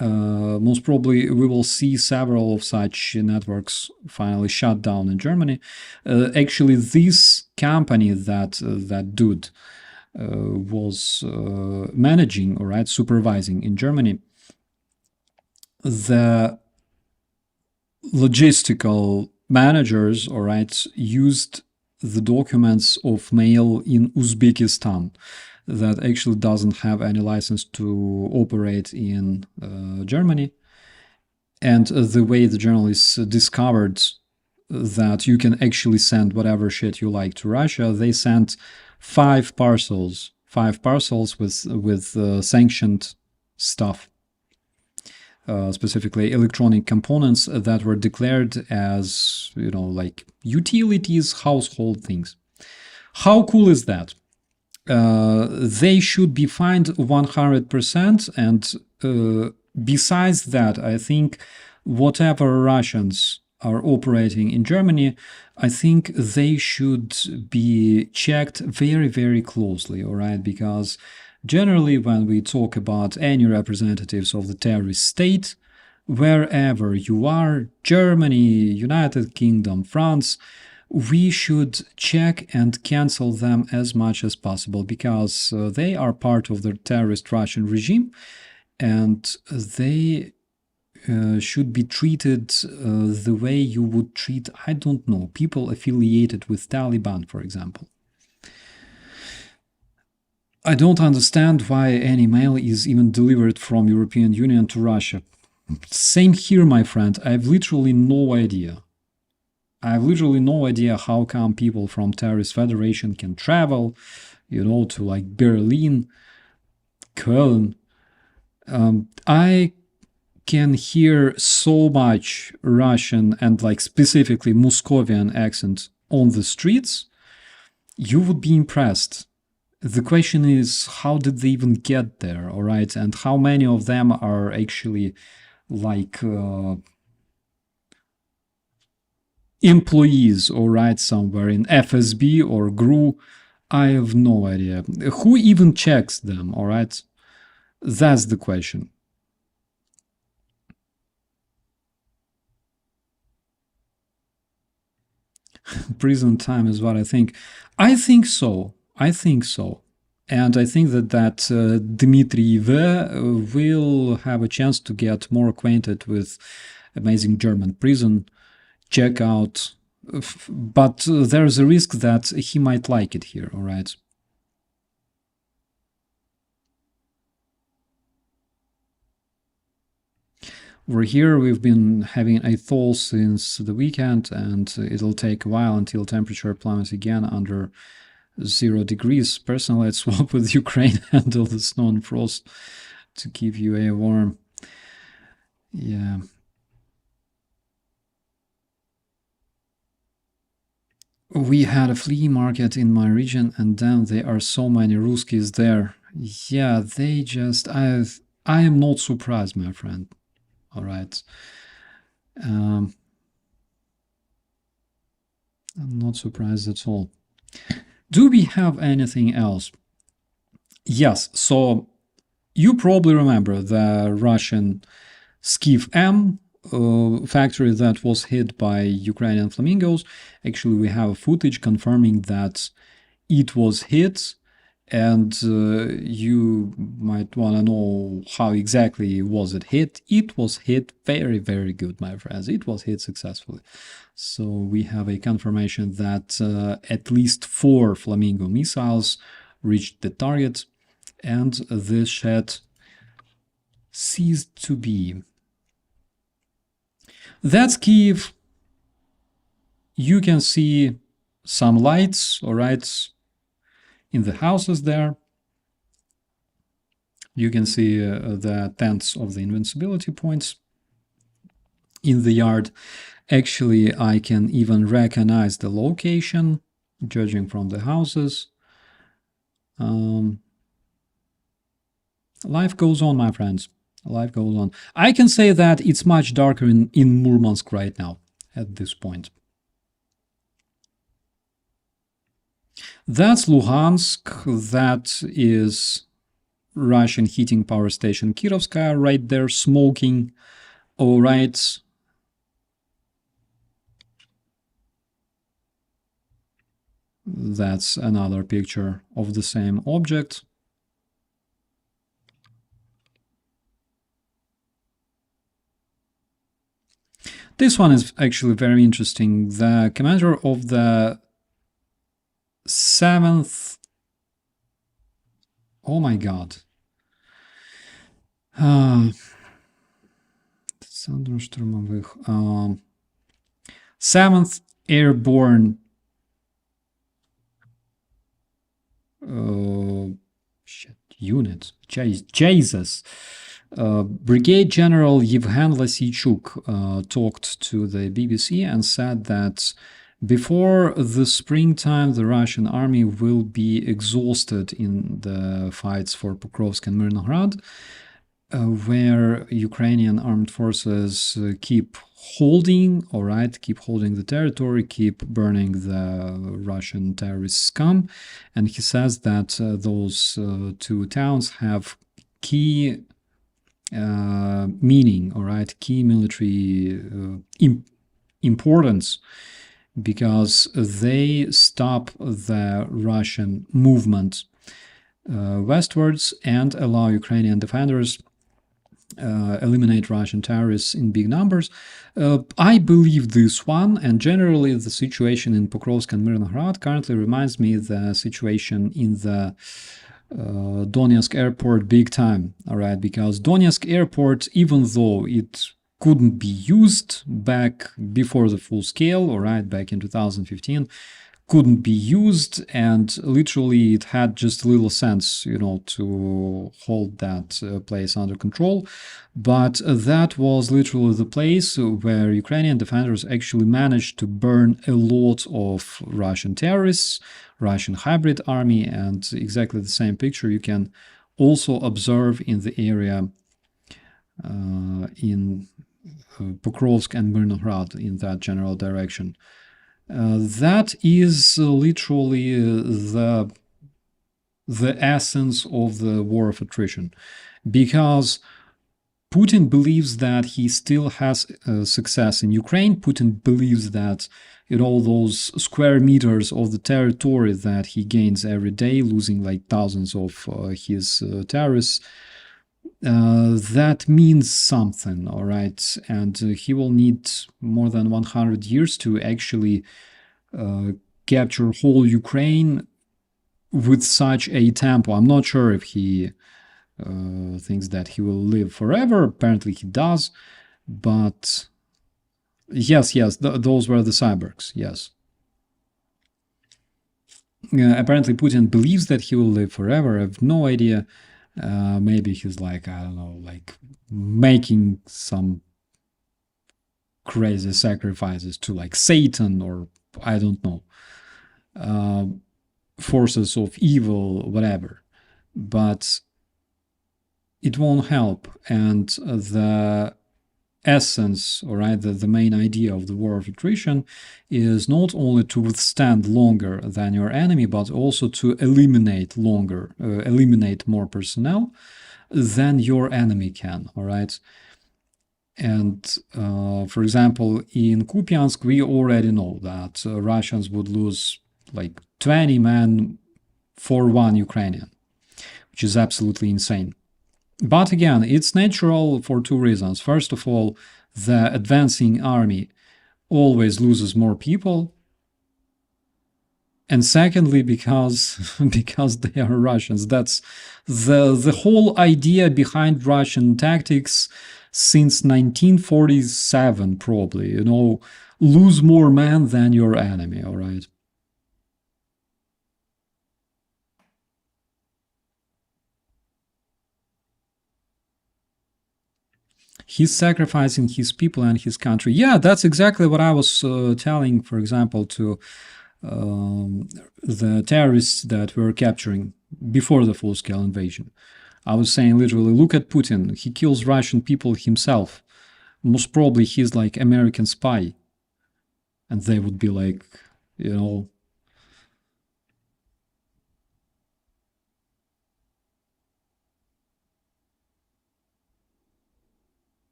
we will see several of such networks finally shut down in Germany. Actually, this company that dude was managing, all right, supervising in Germany, the logistical managers, all right, used the documents of mail in Uzbekistan that actually doesn't have any license to operate in Germany. And the way the journalists discovered that you can actually send whatever shit you like to Russia, they sent five parcels with sanctioned stuff. Specifically electronic components that were declared as, you know, like utilities, household things. How cool is that? They should be fined 100%. And besides that, I think whatever Russians are operating in Germany, I think they should be checked very, very closely, all right? Because generally, when we talk about any representatives of the terrorist state, wherever you are, Germany, United Kingdom, France, we should check and cancel them as much as possible, because they are part of the terrorist Russian regime, and they should be treated the way you would treat, I don't know, people affiliated with Taliban, for example. I don't understand why any mail is even delivered from European Union to Russia. Same here, my friend. I've literally no idea. I've literally no idea how come people from Terrorist Federation can travel, you know, to like Berlin, Köln. I can hear so much Russian and like specifically Muscovian accent on the streets. You would be impressed. The question is, how did they even get there, all right? And how many of them are actually like employees, all right, somewhere in FSB or GRU? I have no idea. Who even checks them, all right? That's the question. Prison time is what I think. I think so. I think so. And I think that Dmitry V will have a chance to get more acquainted with amazing German prison, check out. But there's a risk that he might like it here, all right? We're here, we've been having a thaw since the weekend, and it'll take a while until temperature plummets again under 0 degrees. Personally, I'd swap with Ukraine, handle the snow and frost to keep UA warm. Yeah. We had a flea market in my region, and then there are so many Ruskies there. Yeah, they just... I am not surprised, my friend. All right. I'm not surprised at all. Do we have anything else? Yes, so you probably remember the Russian Skiff M factory that was hit by Ukrainian flamingos. Actually, we have footage confirming that it was hit, and you might want to know how exactly was it hit. It was hit very, very good, my friends. It was hit successfully. So we have a confirmation that at least 4 Flamingo missiles reached the target, and this shed ceased to be. That's Kyiv. You can see some lights, all right, in the houses there. You can see the tents of the invincibility points in the yard. Actually, I can even recognize the location, judging from the houses. Life goes on, my friends. Life goes on. I can say that it's much darker in Murmansk right now, at this point. That's Luhansk. That is Russian heating power station Kirovskaya right there, smoking. All right. That's another picture of the same object. This one is actually very interesting. The commander of the 7th... Oh my god. 7th Airborne unit. Jesus. Brigade General Yevhen Lasichuk talked to the BBC and said that before the springtime, the Russian army will be exhausted in the fights for Pokrovsk and Mirnograd, where Ukrainian armed forces keep holding, all right, keep holding the territory, keep burning the Russian terrorist scum. And he says that those 2 towns have key meaning, all right, key military importance, because they stop the Russian movement westwards and allow Ukrainian defenders eliminate Russian terrorists in big numbers. I believe this one, and generally the situation in Pokrovsk and Mirnograd currently reminds me of the situation in the Donetsk airport big time, all right, because Donetsk airport, even though it couldn't be used back before the full scale, all right, back in 2015, couldn't be used, and literally it had just little sense, you know, to hold that place under control. But that was literally the place where Ukrainian defenders actually managed to burn a lot of Russian terrorists, Russian hybrid army, and exactly the same picture you can also observe in the area in Pokrovsk and Myrnograd, in that general direction. That is literally the essence of the war of attrition, because Putin believes that he still has success in Ukraine. Putin believes that, you know, those square meters of the territory that he gains every day, losing like thousands of his terrorists, that means something, all right? And he will need more than 100 years to actually capture whole Ukraine with such a tempo. I'm not sure if he thinks that he will live forever. Apparently he does, but yes, those were the cyborgs, yes. Apparently Putin believes that he will live forever. I have no idea. Maybe he's like, I don't know, like making some crazy sacrifices to like Satan, or I don't know, forces of evil, whatever. But it won't help. And the essence, all right, the main idea of the war of attrition is not only to withstand longer than your enemy, but also to eliminate more personnel than your enemy can, all right? And for example, in Kupiansk, we already know that Russians would lose like 20 men for one Ukrainian, which is absolutely insane. But again, it's natural for two reasons. First of all, the advancing army always loses more people. And secondly, because they are Russians. That's the whole idea behind Russian tactics since 1947, probably. You know, lose more men than your enemy, all right? He's sacrificing his people and his country. Yeah, that's exactly what I was telling, for example, to the terrorists that were capturing before the full-scale invasion. I was saying literally, look at Putin. He kills Russian people himself. Most probably he's like American spy. And they would be like, you know,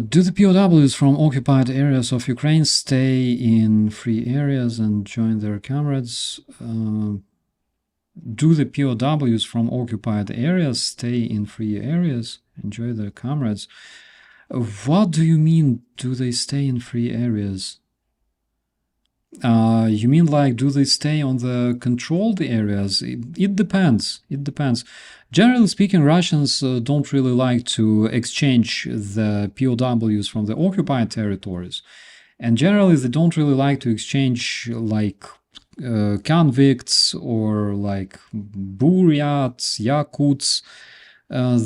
do the POWs from occupied areas of Ukraine stay in free areas and join their comrades? Do the POWs from occupied areas stay in free areas, enjoy their comrades? What do you mean, do they stay in free areas? You mean like, do they stay on the controlled areas? It depends. It depends. Generally speaking, Russians don't really like to exchange the POWs from the occupied territories. And generally, they don't really like to exchange like convicts or like Buryats, Yakuts.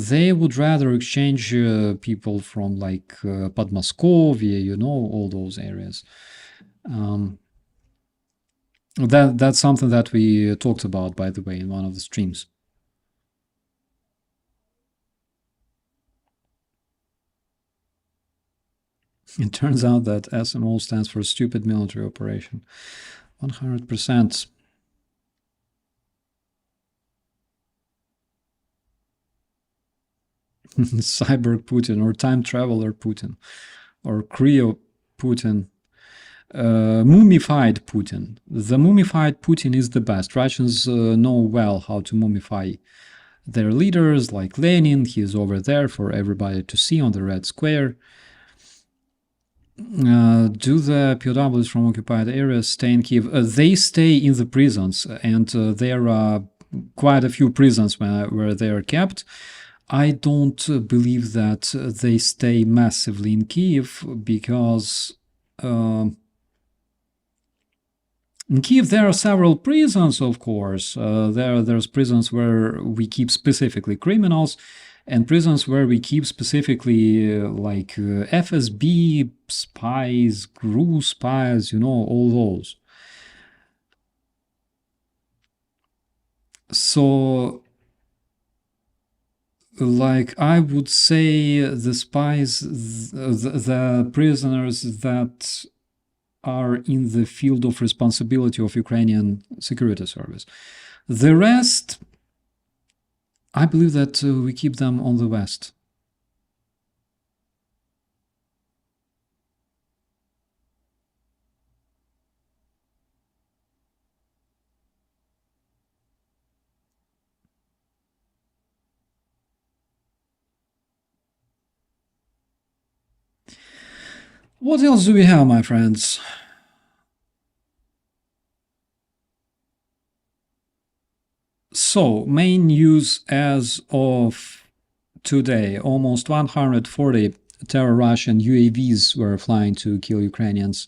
They would rather exchange people from like Muscovia, you know, all those areas. That's something that we talked about, by the way, in one of the streams. It turns out that SMO stands for stupid military operation. 100%. Cyborg Putin, or time traveler Putin, or Creo Putin. Mummified Putin. The mummified Putin is the best. Russians know well how to mummify their leaders, like Lenin. He is over there for everybody to see on the Red Square. Do the POWs from occupied areas stay in Kiev? They stay in the prisons, and there are quite a few prisons where they are kept. I don't believe that they stay massively in Kiev, because in Kiev there are several prisons, of course. There's prisons where we keep specifically criminals, and prisons where we keep specifically like FSB spies, GRU spies, all those. So, like, I would say the spies, the prisoners that are in the field of responsibility of Ukrainian security service. The rest, I believe that we keep them on the West. What else do we have, my friends? So, main news as of today: almost 140 terror Russian UAVs were flying to kill Ukrainians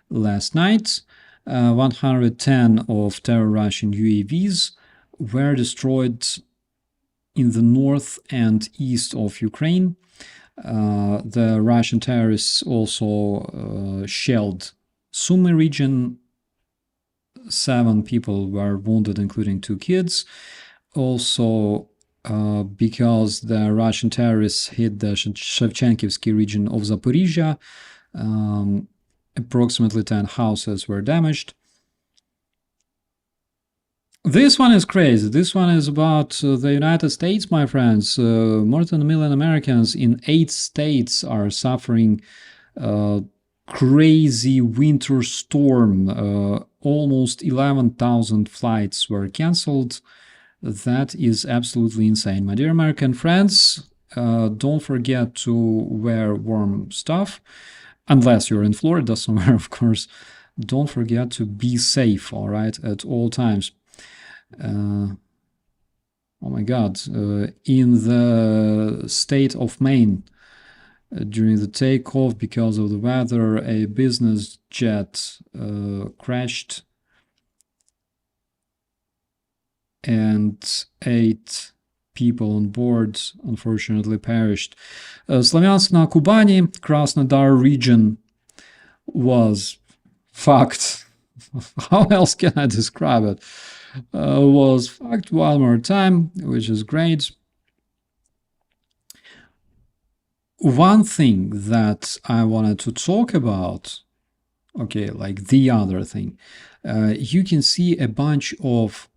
last night. 110 of terror Russian UAVs were destroyed in the north and east of Ukraine. The Russian terrorists also shelled Sumy region. 7 people were wounded, including 2 kids. Also, because the Russian terrorists hit the Shevchenkivsky region of Zaporizhia, approximately 10 houses were damaged. This one is crazy. This one is about the United States, my friends. More than 1 million Americans in 8 states are suffering crazy winter storm. Almost 11,000 flights were cancelled. That is absolutely insane. My dear American friends, don't forget to wear warm stuff, unless you're in Florida somewhere, of course. Don't forget to be safe, all right, at all times. Oh my God, in the state of Maine, during the takeoff, because of the weather, a business jet crashed and 8 people on board unfortunately perished. Slavyansk na Kubani, Krasnodar region was fucked. How else can I describe it? Was fucked one more time, which is great. One thing that I wanted to talk about, okay, like the other thing, you can see a bunch of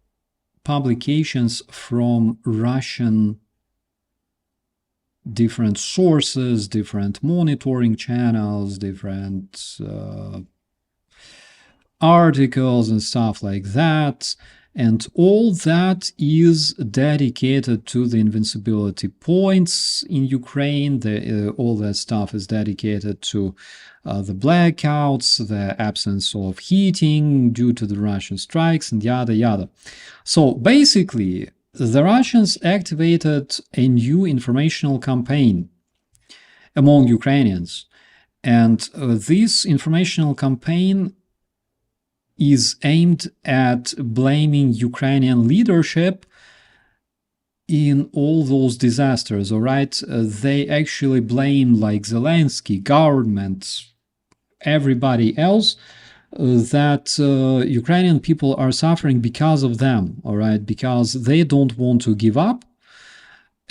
publications from Russian different sources, different monitoring channels, different articles and stuff like that. And all that is dedicated to the invincibility points in Ukraine. All that stuff is dedicated to the blackouts, the absence of heating due to the Russian strikes, and yada yada. So basically, the Russians activated a new informational campaign among Ukrainians. And this informational campaign is aimed at blaming Ukrainian leadership in all those disasters, all right? They actually blame like Zelensky, government, everybody else, that Ukrainian people are suffering because of them, all right? Because they don't want to give up.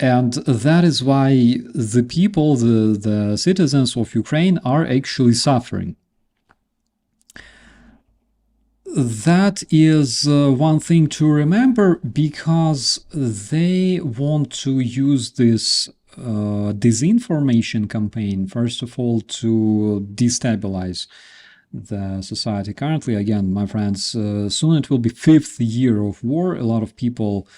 And that is why the people, the citizens of Ukraine are actually suffering. That is one thing to remember, because they want to use this disinformation campaign, first of all, to destabilize the society currently. Again, my friends, soon it will be 5th year of war. A lot of people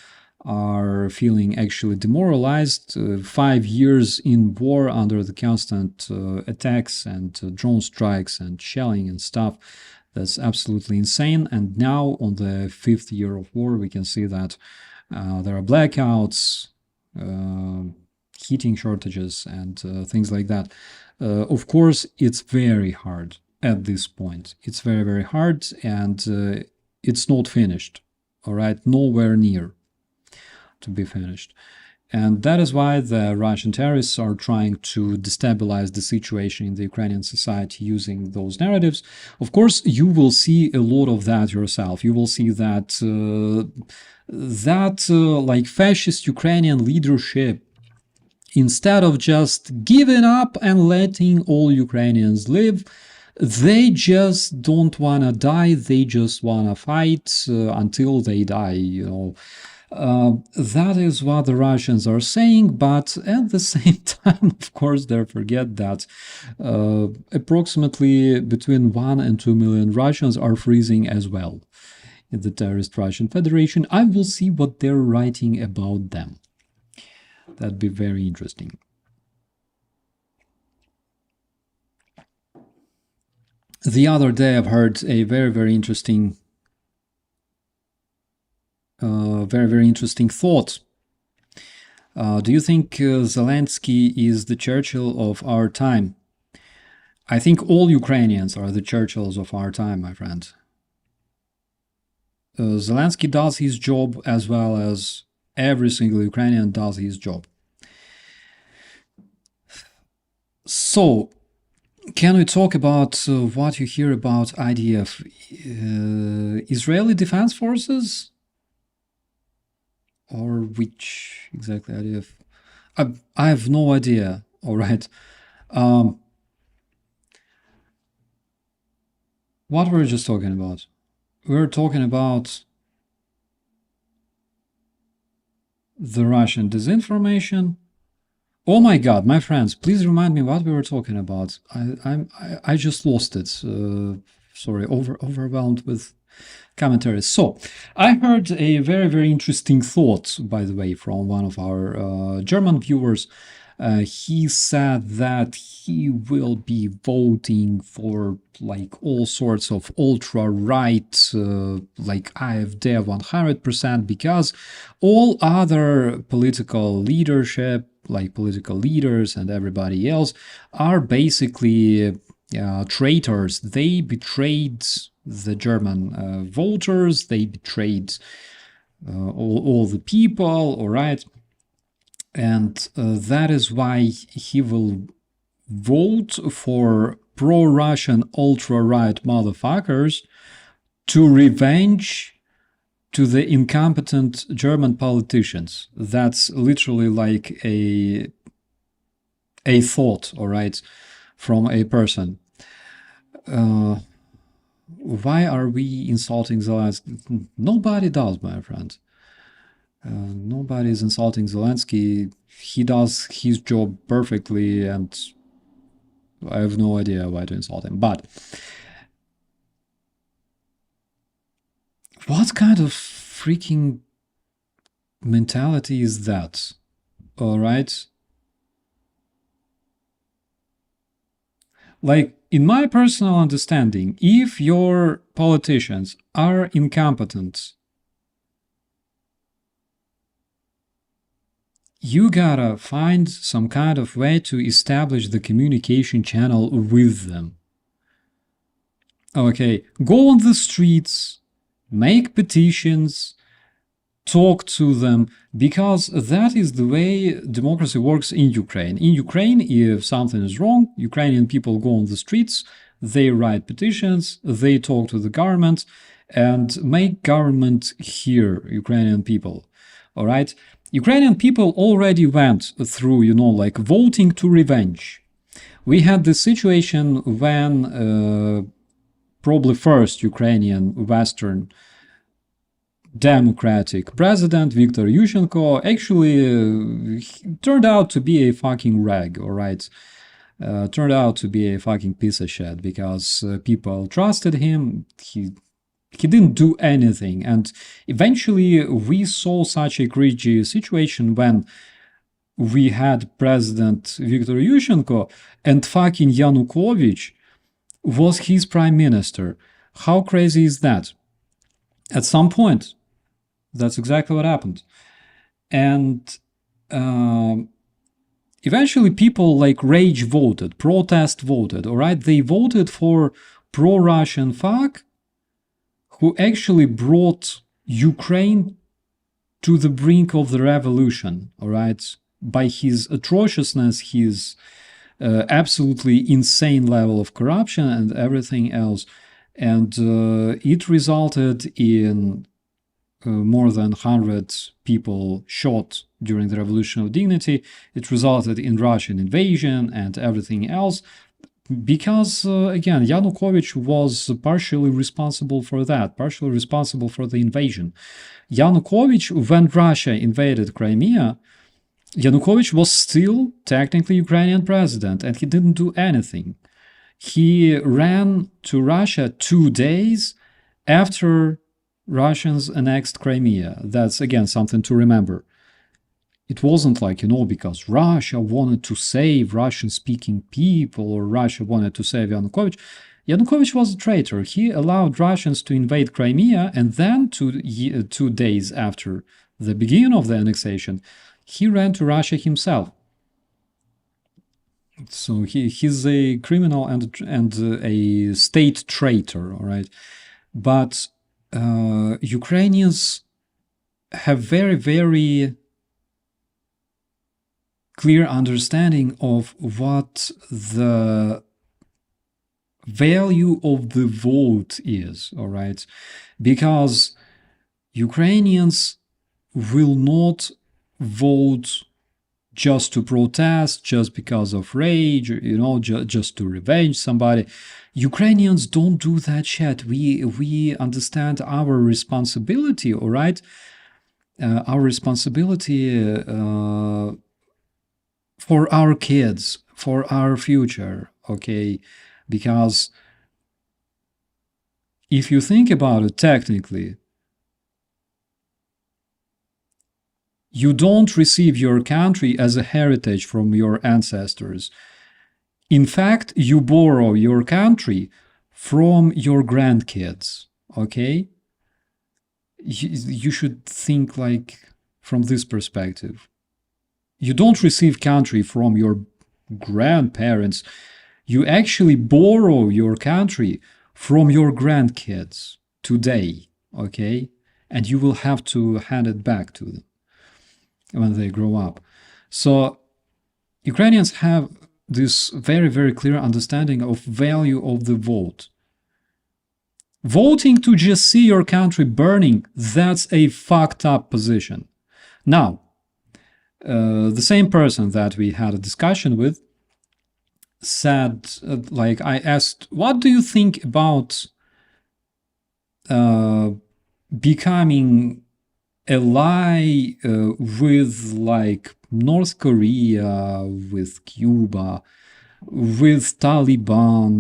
are feeling actually demoralized. 5 years in war under the constant attacks and drone strikes and shelling and stuff. That's absolutely insane. And now on the 5th year of war, we can see that there are blackouts, heating shortages, and things like that. Of course, it's very hard at this point. It's very, very hard, and it's not finished. All right, nowhere near to be finished. And that is why the Russian terrorists are trying to destabilize the situation in the Ukrainian society using those narratives. Of course, you will see a lot of that yourself. You will see that like fascist Ukrainian leadership, instead of just giving up and letting all Ukrainians live, they just don't want to die. They just want to fight until they die, you know. That is what the Russians are saying, but at the same time, of course, they forget that approximately between 1 and 2 million Russians are freezing as well in the terrorist Russian Federation. I will see what they're writing about them. That'd be very interesting. The other day I've heard a very interesting thought. Do you think Zelensky is the Churchill of our time? I think all Ukrainians are the Churchills of our time, my friend. Zelensky does his job as well as every single Ukrainian does his job. So, can we talk about what you hear about IDF? Israeli Defense Forces? Or which exactly IDF? I have no idea, all right. What were we just talking about? We were talking about the Russian disinformation. Oh my God, my friends, please remind me what we were talking about. I just lost it. Sorry, overwhelmed with commentaries. So, I heard a very interesting thought, by the way, from one of our German viewers. He said that he will be voting for like all sorts of ultra-right, like AfD 100%, because all other political leadership, like political leaders and everybody else, are basically traitors. They betrayed the German voters, they betrayed all the people, all right? And that is why he will vote for pro-Russian ultra-right motherfuckers to revenge to the incompetent German politicians. That's literally like a thought, all right, from a person. Why are we insulting Zelensky? Nobody does, my friend. Nobody is insulting Zelensky. He does his job perfectly, and I have no idea why to insult him. But what kind of freaking mentality is that? All right? Like, in my personal understanding, if your politicians are incompetent, you gotta find some kind of way to establish the communication channel with them. Okay, go on the streets, make petitions, talk to them, because that is the way democracy works in Ukraine. In Ukraine, if something is wrong, Ukrainian people go on the streets, they write petitions, they talk to the government, and make government hear Ukrainian people. All right? Ukrainian people already went through, you know, like voting to revenge. We had this situation when probably first Ukrainian Western democratic president, Viktor Yushchenko, actually turned out to be a fucking rag, all right? Turned out to be a fucking piece of shit, because people trusted him. He he didn't do anything. And eventually we saw such a crazy situation when we had President Viktor Yushchenko and fucking Yanukovych was his prime minister. How crazy is that? At some point, that's exactly what happened. And eventually people like rage voted, protest voted, all right? They voted for pro-Russian fuck who actually brought Ukraine to the brink of the revolution, all right? By his atrociousness, his absolutely insane level of corruption and everything else. And it resulted in more than 100 people shot during the Revolution of Dignity. It resulted in Russian invasion and everything else. Because, again, Yanukovych was partially responsible for that, partially responsible for the invasion. Yanukovych, when Russia invaded Crimea, Yanukovych was still technically Ukrainian president, and he didn't do anything. He ran to Russia 2 days after Russians annexed Crimea. That's, again, something to remember. It wasn't like, because Russia wanted to save Russian-speaking people or Russia wanted to save Yanukovych. Yanukovych was a traitor. He allowed Russians to invade Crimea, and then 2 days after the beginning of the annexation, he ran to Russia himself. So he's a criminal and a state traitor, all right? But Ukrainians have very, very clear understanding of what the value of the vote is, all right? Because Ukrainians will not vote just to protest, just because of rage, just to revenge somebody. Ukrainians don't do that shit. We understand our responsibility, all right? Our responsibility for our kids, for our future, okay? Because if you think about it technically, you don't receive your country as a heritage from your ancestors. In fact, you borrow your country from your grandkids, okay? You should think like from this perspective. You don't receive country from your grandparents. You actually borrow your country from your grandkids today, okay? And you will have to hand it back to them when they grow up. So Ukrainians have this very, very clear understanding of value of the vote. Voting to just see your country burning, that's a fucked up position. Now, the same person that we had a discussion with said, I asked, what do you think about becoming ally with North Korea, with Cuba, with Taliban?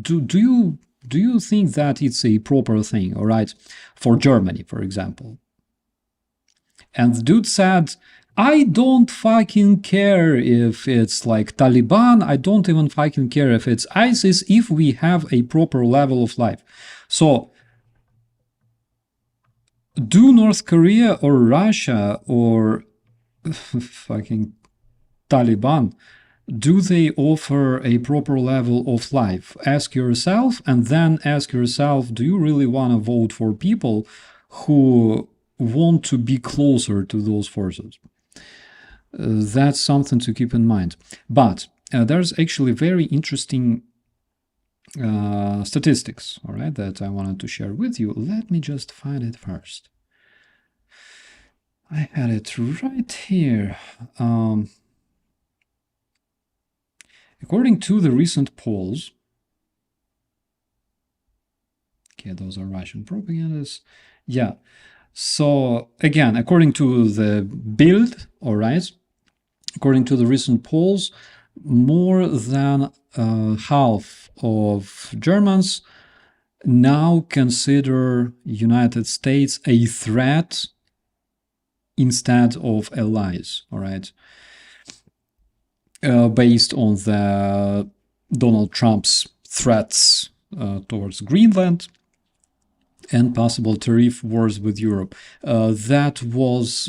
Do you think that it's a proper thing, all right? For Germany, for example. And the dude said, I don't fucking care if it's Taliban, I don't even fucking care if it's ISIS, if we have a proper level of life. So, do North Korea or Russia or fucking Taliban, do they offer a proper level of life? Ask yourself, and then ask yourself, do you really want to vote for people who want to be closer to those forces? That's something to keep in mind. But there's actually very interesting statistics, all right, that I wanted to share with you. Let me just find it first. I had it right here. According to the recent polls, okay, those are Russian propagandists. Yeah. So again, according to the Bild, all right, according to the recent polls, more than half of Germans now consider United States a threat instead of allies, all right? Based on the Donald Trump's threats towards Greenland and possible tariff wars with Europe. That was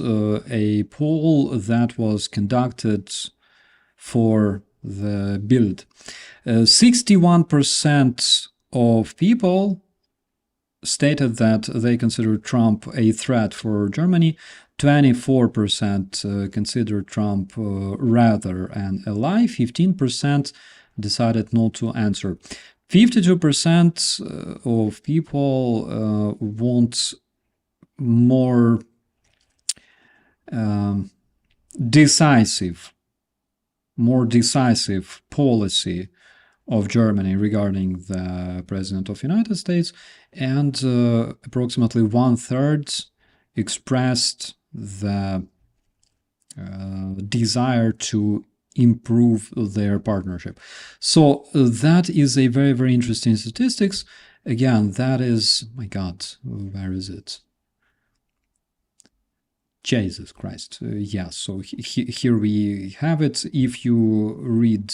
a poll that was conducted for the Bild. 61% of people stated that they consider Trump a threat for Germany. 24% consider Trump rather an ally. 15% decided not to answer. 52% of people want more decisive policy of Germany regarding the President of the United States, and approximately 1/3 expressed the desire to improve their partnership. So that is a very, very interesting statistics. Again, that is, my God, where is it? Jesus Christ. Yeah, so here we have it. If you read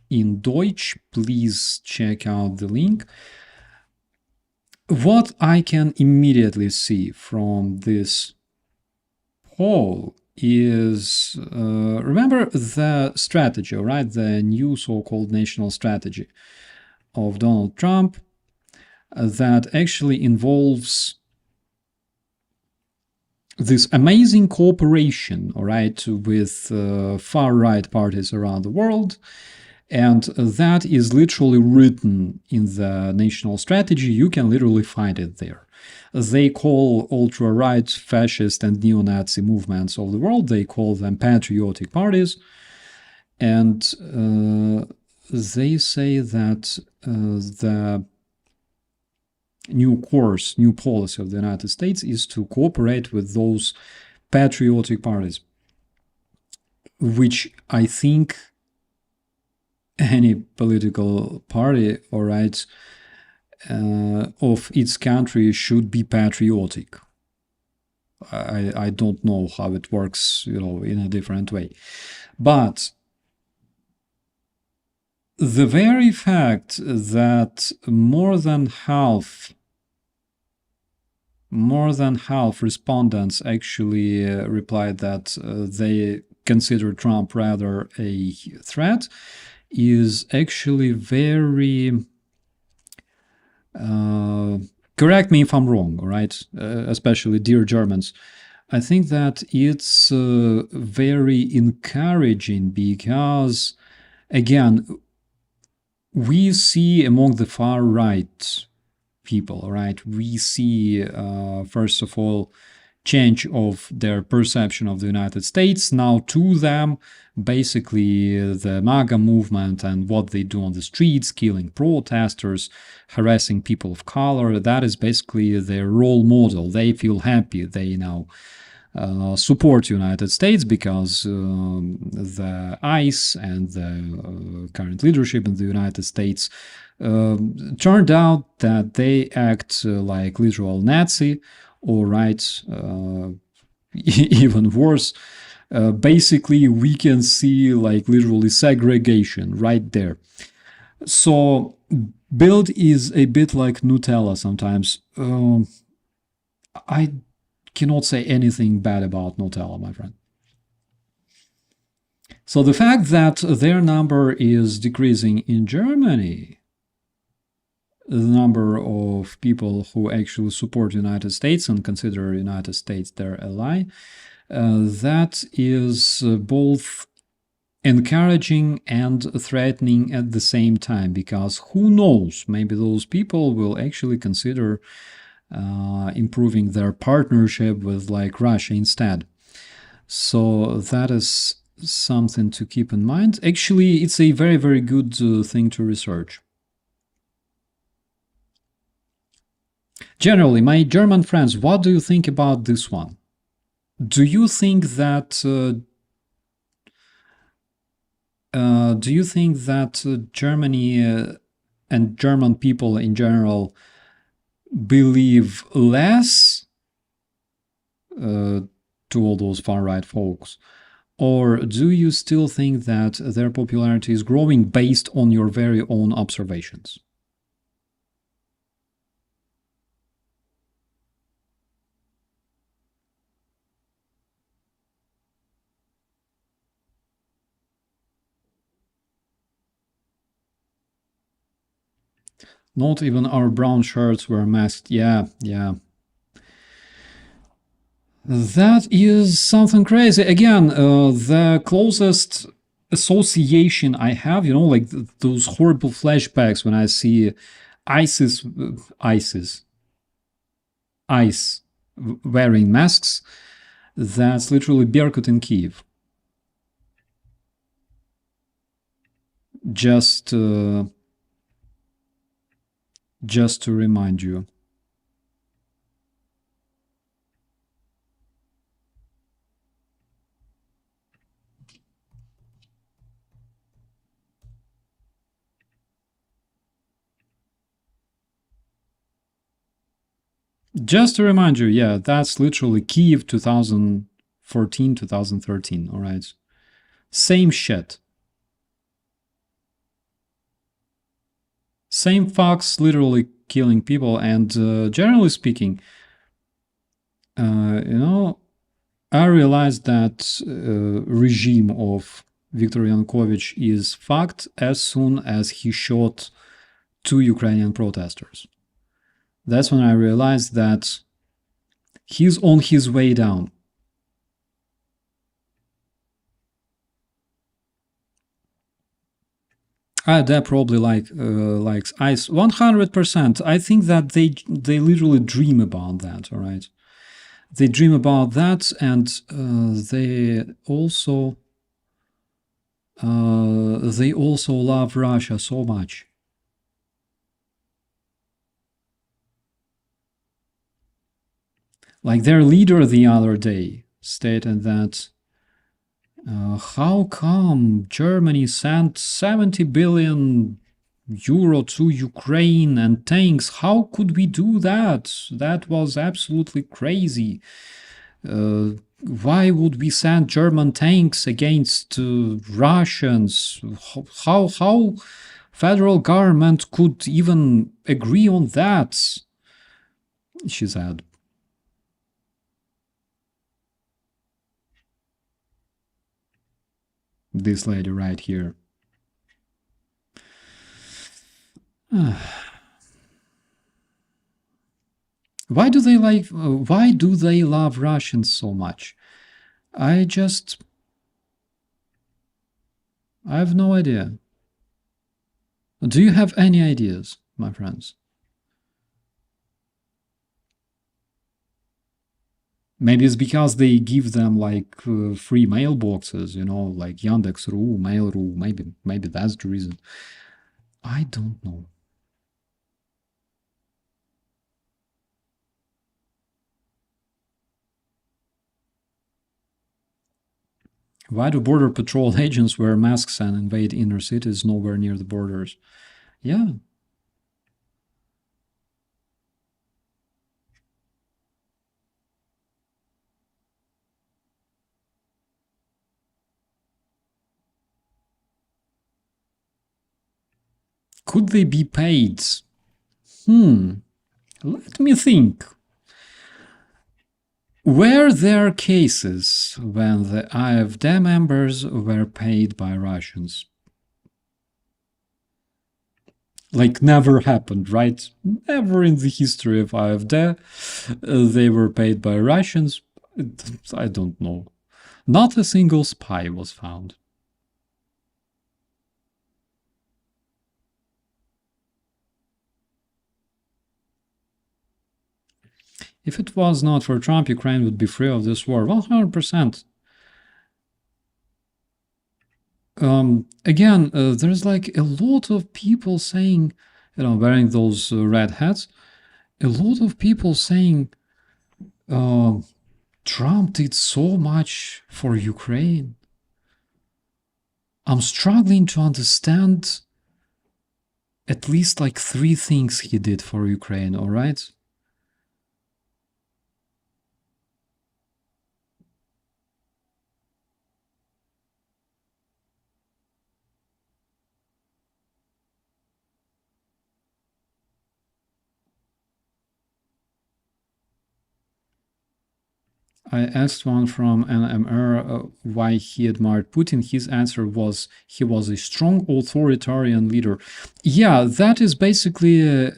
in Deutsch, please check out the link. What I can immediately see from this poll is, remember the strategy, right? The new so-called national strategy of Donald Trump that actually involves this amazing cooperation, all right, with far-right parties around the world. And that is literally written in the national strategy. You can literally find it there. They call ultra-right, fascist, and neo-Nazi movements of the world, they call them patriotic parties. And they say that the new course, new policy of the United States is to cooperate with those patriotic parties, which I think any political party, all right, of its country should be patriotic. I don't know how it works, you know, in a different way. But the very fact that more than half respondents actually replied that they consider Trump rather a threat is actually very, correct me if I'm wrong, all right, especially dear Germans. I think that it's very encouraging because, again, we see among the far-right people, all right, we see, first of all, change of their perception of the United States. Now to them, basically the MAGA movement and what they do on the streets, killing protesters, harassing people of color, that is basically their role model. They feel happy. They now support United States because the ICE and the current leadership in the United States turned out that they act like literal Nazi, or right, even worse. Basically, we can see like literally segregation right there. So Bild is a bit like Nutella sometimes. I cannot say anything bad about Nutella, my friend. So the fact that their number is decreasing in Germany, the number of people who actually support the United States and consider the United States their ally, that is both encouraging and threatening at the same time, because who knows, maybe those people will actually consider improving their partnership with like Russia instead. So that is something to keep in mind. Actually, it's a very, very good thing to research. Generally, my German friends, what do you think about this one? Do you think that Germany and German people in general believe less to all those far-right folks? Or do you still think that their popularity is growing based on your very own observations? Not even our brown shirts were masked. Yeah. That is something crazy. Again, the closest association I have, like those horrible flashbacks when I see ICE wearing masks, that's literally Berkut in Kiev. Just to remind you. Just to remind you, yeah, that's literally Kiev 2014, 2013, all right? Same shit. Same fox literally killing people, and generally speaking, I realized that regime of Viktor Yanukovych is fucked as soon as he shot 2 Ukrainian protesters. That's when I realized that he's on his way down. That probably likes ICE 100%. I think that they literally dream about that. All right, they dream about that, and they also love Russia so much. Like their leader the other day stated that how come Germany sent 70 billion euro to Ukraine and tanks? How could we do that? That was absolutely crazy. Why would we send German tanks against Russians? How federal government could even agree on that? She said. This lady right here. Why do they love Russians so much? I have no idea. Do you have any ideas, my friends? Maybe it's because they give them like free mailboxes, like Yandex.ru, Mail.ru. Maybe that's the reason. I don't know. Why do border patrol agents wear masks and invade inner cities nowhere near the borders? Yeah. Could they be paid? Let me think. Were there cases when the AfD members were paid by Russians? Like never happened, right? Never in the history of AfD they were paid by Russians. I don't know. Not a single spy was found. If it was not for Trump, Ukraine would be free of this war. 100%. Again, there's like a lot of people saying, wearing those red hats, a lot of people saying Trump did so much for Ukraine. I'm struggling to understand at least like 3 things he did for Ukraine, all right? I asked one from NMR why he admired Putin. His answer was he was a strong authoritarian leader. Yeah, that is basically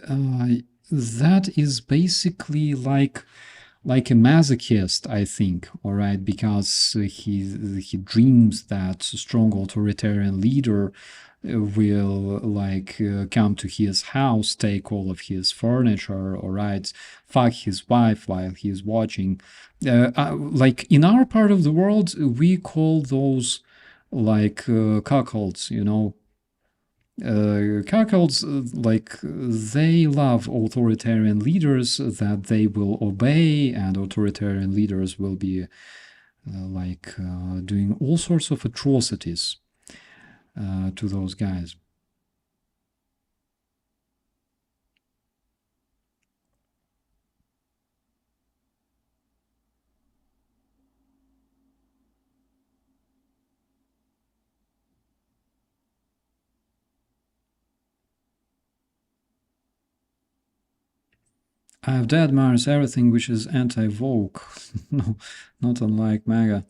like a masochist, I think. All right, because he dreams that strong authoritarian leader will come to his house, take all of his furniture, all right, fuck his wife while he's watching. Like in our part of the world, we call those cuckolds, you know. Cuckolds, they love authoritarian leaders that they will obey, and authoritarian leaders will be doing all sorts of atrocities to those guys. AfD admires everything which is anti-woke. No, not unlike MAGA.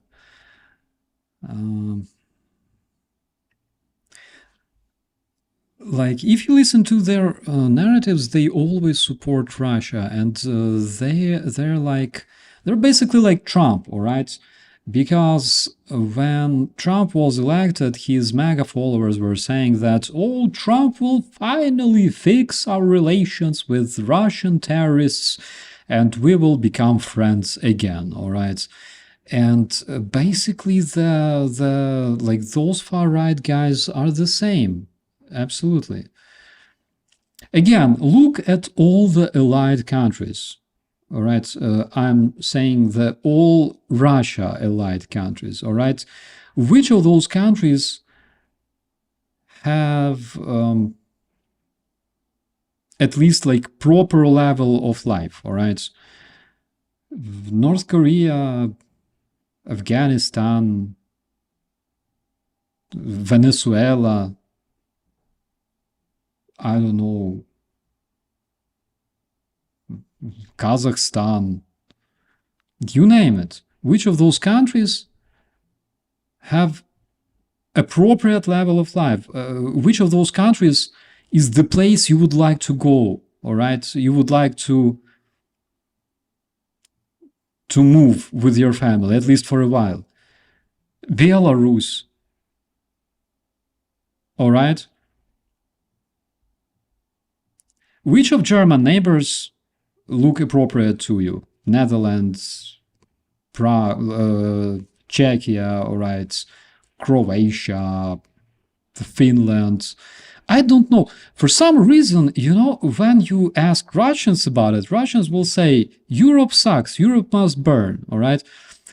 Like, if you listen to their narratives, they always support Russia, and they're basically like Trump, all right? Because when Trump was elected, his MAGA followers were saying that, oh, Trump will finally fix our relations with Russian terrorists, and we will become friends again, all right? And basically, those far right guys are the same. Absolutely. Again, look at all the allied countries. All right, I'm saying the all Russia allied countries. All right, which of those countries have at least like proper level of life? All right, North Korea, Afghanistan, Venezuela, I don't know, Kazakhstan, you name it. Which of those countries have appropriate level of life? Which of those countries is the place you would like to go? All right, you would like to move with your family, at least for a while. Belarus. All right. Which of German neighbors look appropriate to you? Netherlands, Prague, Czechia, all right, Croatia, Finland. I don't know. For some reason, you know, when you ask Russians about it, Russians will say, Europe sucks, Europe must burn, all right?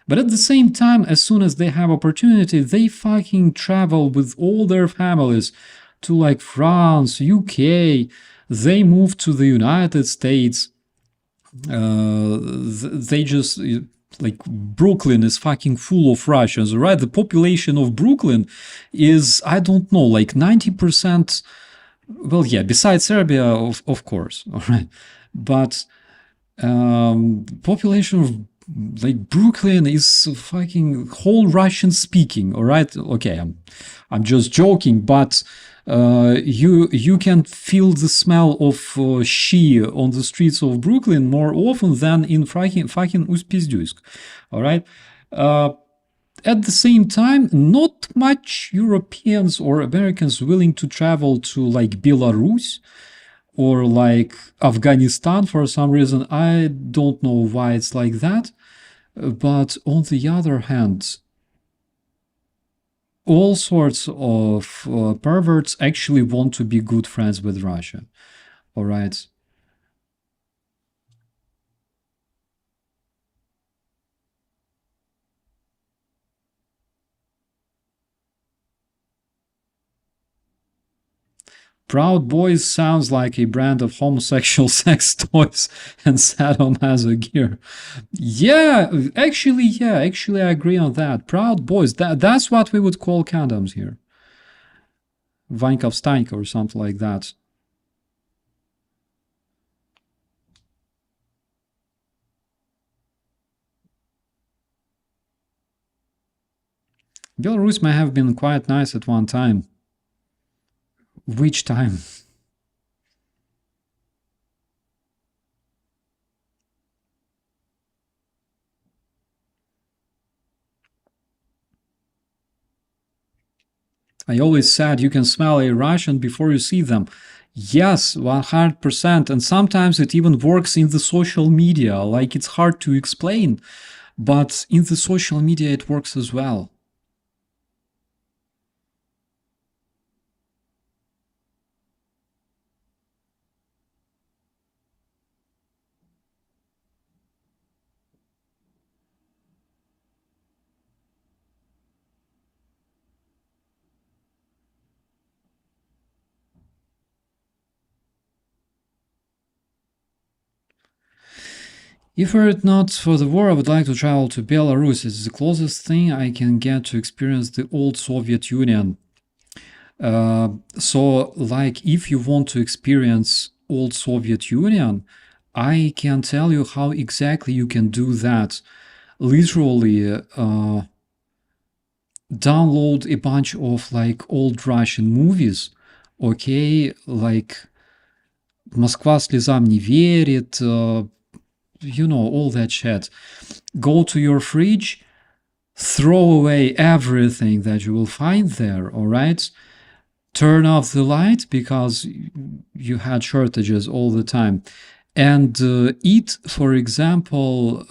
But at the same time, as soon as they have opportunity, they fucking travel with all their families to like France, UK. They move to the United States. They just like Brooklyn is fucking full of Russians, right? The population of Brooklyn is, I don't know, like 90%. Well, yeah, besides Serbia, of course, all right. But population of like Brooklyn is fucking whole Russian speaking, all right? Okay, I'm just joking, but you can feel the smell of she on the streets of Brooklyn more often than in fucking Uсть-Пиздюйsk, all right? At the same time, not much Europeans or Americans willing to travel to like Belarus or like Afghanistan for some reason. I don't know why it's like that. But on the other hand, all sorts of perverts actually want to be good friends with Russia. All right. Proud Boys sounds like a brand of homosexual sex toys and sadomaso gear. Yeah, actually, I agree on that. Proud Boys, that's what we would call condoms here. Vanka Vstanka or something like that. Belarus may have been quite nice at one time. Which time? I always said you can smell a Russian before you see them. Yes, 100%. And sometimes it even works in the social media. Like, it's hard to explain, but in the social media it works as well. If were it not for the war, I would like to travel to Belarus. It's the closest thing I can get to experience the old Soviet Union. So, like, if you want to experience old Soviet Union, I can tell you how exactly you can do that. Literally, download a bunch of like old Russian movies, okay, like Москва слезам не верит, you know, all that shit. Go to your fridge, throw away everything that you will find there, all right? Turn off the light because you had shortages all the time. And eat, for example,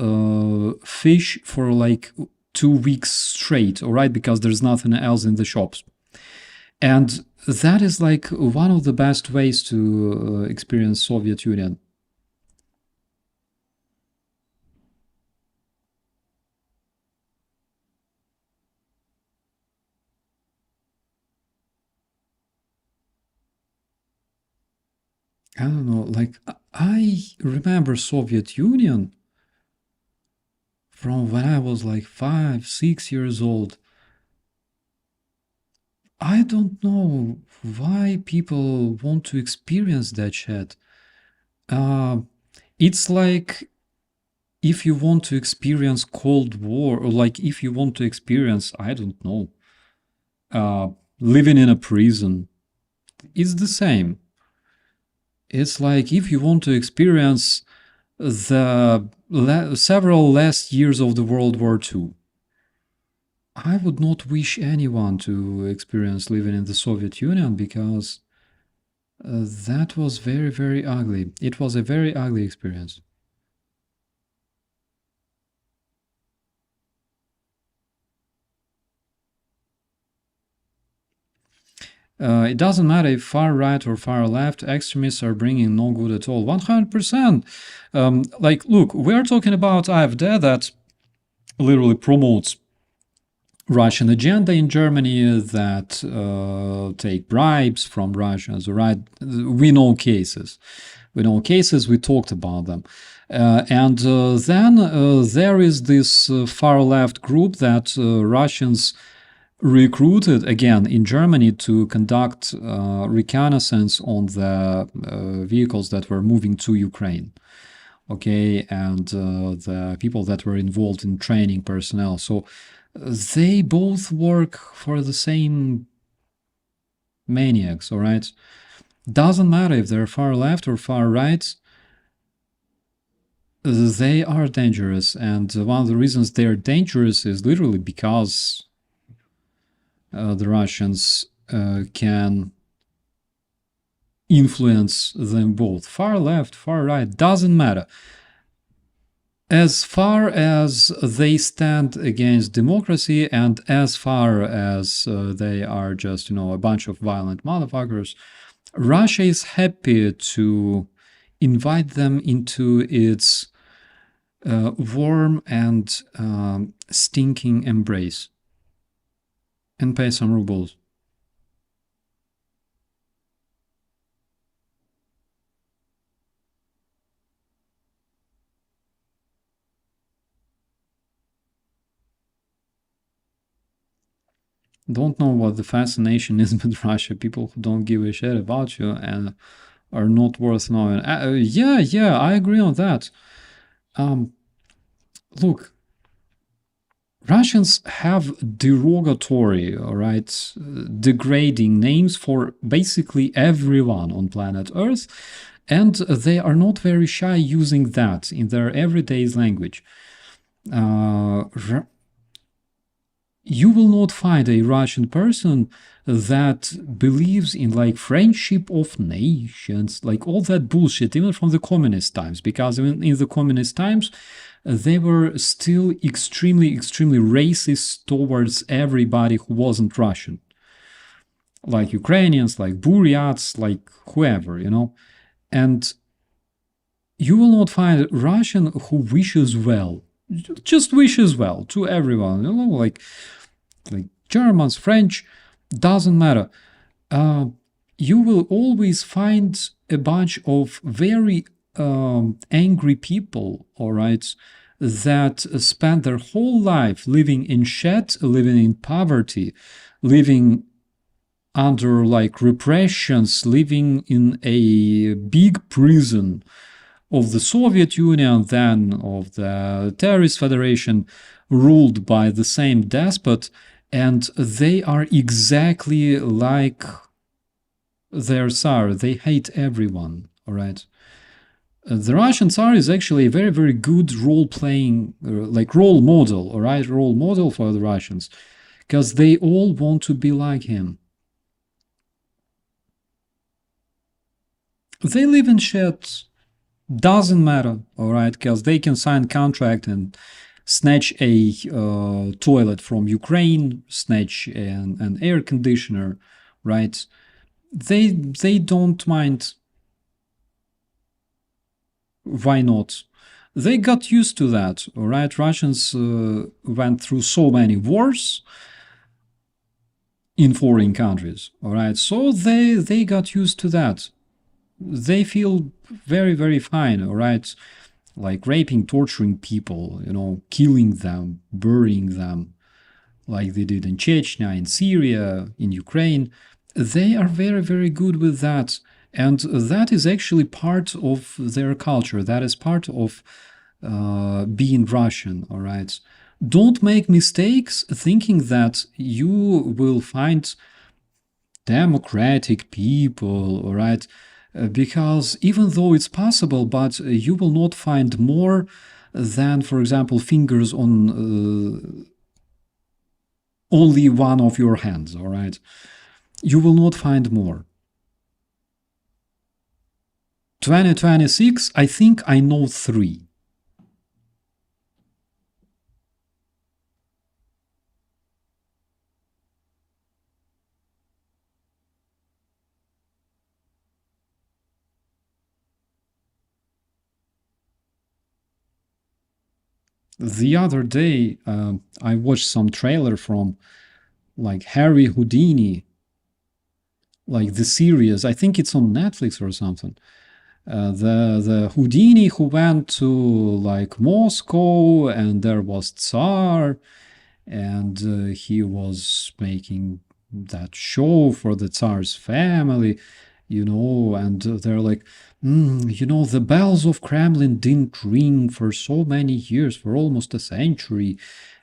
fish for like 2 weeks straight, all right? Because there's nothing else in the shops. And that is like one of the best ways to experience Soviet Union. I don't know, like I remember Soviet Union from when I was like 5, 6 years old. I don't know why people want to experience that shit. It's like if you want to experience Cold War, or like if you want to experience, I don't know, living in a prison, it's the same. It's like if you want to experience the several last years of the World War II. I would not wish anyone to experience living in the Soviet Union because that was very, very ugly. It was a very ugly experience. It doesn't matter if far right or far left, extremists are bringing no good at all. 100%. Like, look, we're talking about AfD that literally promotes Russian agenda in Germany, that take bribes from Russians, right? We know cases. We talked about them. And then there is this far left group that Russians recruited again in Germany to conduct reconnaissance on the vehicles that were moving to Ukraine. Okay, and the people that were involved in training personnel. So they both work for the same maniacs, all right? Doesn't matter if they're far left or far right, they are dangerous. And one of the reasons they're dangerous is literally because the Russians can influence them both. Far left, far right, doesn't matter. As far as they stand against democracy and as far as they are just, a bunch of violent motherfuckers, Russia is happy to invite them into its warm and stinking embrace and pay some rubles. Don't know what the fascination is with Russia. People who don't give a shit about you and are not worth knowing. Yeah, I agree on that. Look, Russians have derogatory, all right, degrading names for basically everyone on planet Earth, and they are not very shy using that in their everyday language. You will not find a Russian person that believes in like friendship of nations, like all that bullshit, even from the communist times, because even in the communist times, they were still extremely racist towards everybody who wasn't Russian. Like Ukrainians, like Buryats, like whoever, you know. And you will not find a Russian who wishes well, just wishes well to everyone, you know, like Germans, French, doesn't matter. You will always find a bunch of very angry people, all right, that spend their whole life living in shed, living in poverty, living under like repressions, living in a big prison of the Soviet Union, then of the terrorist federation, ruled by the same despot, and they are exactly like their Tsar. They hate everyone, all right? The Russian Tsar is actually a very good role-playing, like role model, all right? Role model for the Russians, because they all want to be like him. They live in sheds. Doesn't matter, all right, because they can sign contract and snatch a toilet from Ukraine, snatch an air conditioner, right? They don't mind. Why not? They got used to that, all right? Russians went through so many wars in foreign countries, all right? So they got used to that. They feel very fine, all right? Like raping, torturing people, you know, killing them, burying them, like they did in Chechnya, in Syria, in Ukraine. They are very good with that. And that is actually part of their culture. That is part of being Russian, all right? Don't make mistakes thinking that you will find democratic people, all right? Because even though it's possible, but you will not find more than, for example, fingers on only one of your hands, all right? You will not find more. 2026, I think I know 3. The other day, I watched some trailer from like Harry Houdini, like the series. I think it's on Netflix or something. The Houdini who went to like Moscow, and there was Tsar, and he was making that show for the Tsar's family, you know, and they're like, you know, the bells of Kremlin didn't ring for so many years, for almost a century,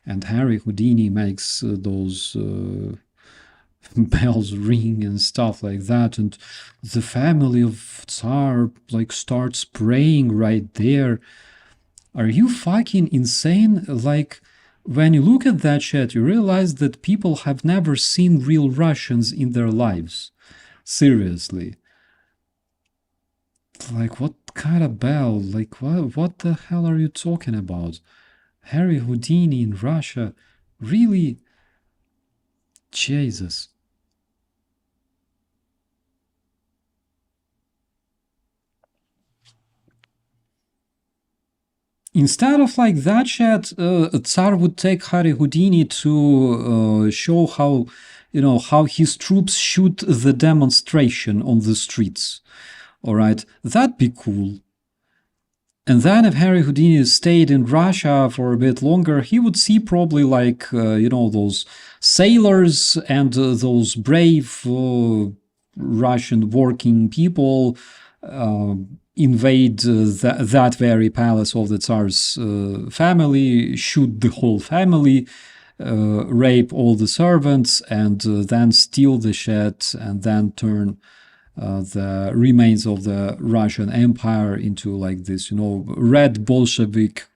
and Harry Houdini makes those bells ring and stuff like that, and the family of Tsar like starts praying right there. Are you fucking insane? Like, when you look at that shit, you realize that people have never seen real Russians in their lives. Seriously. Like, what kind of bell? Like, what the hell are you talking about? Harry Houdini in Russia? Really? Jesus. Instead of like that shit, Tsar would take Harry Houdini to show how, you know, how his troops shoot the demonstration on the streets. All right, that'd be cool. And then if Harry Houdini stayed in Russia for a bit longer, he would see probably like, those sailors and those brave Russian working people invade that very palace of the Tsar's family, shoot the whole family, rape all the servants, and then steal the shit, and then turn the remains of the Russian Empire into like this, red Bolshevik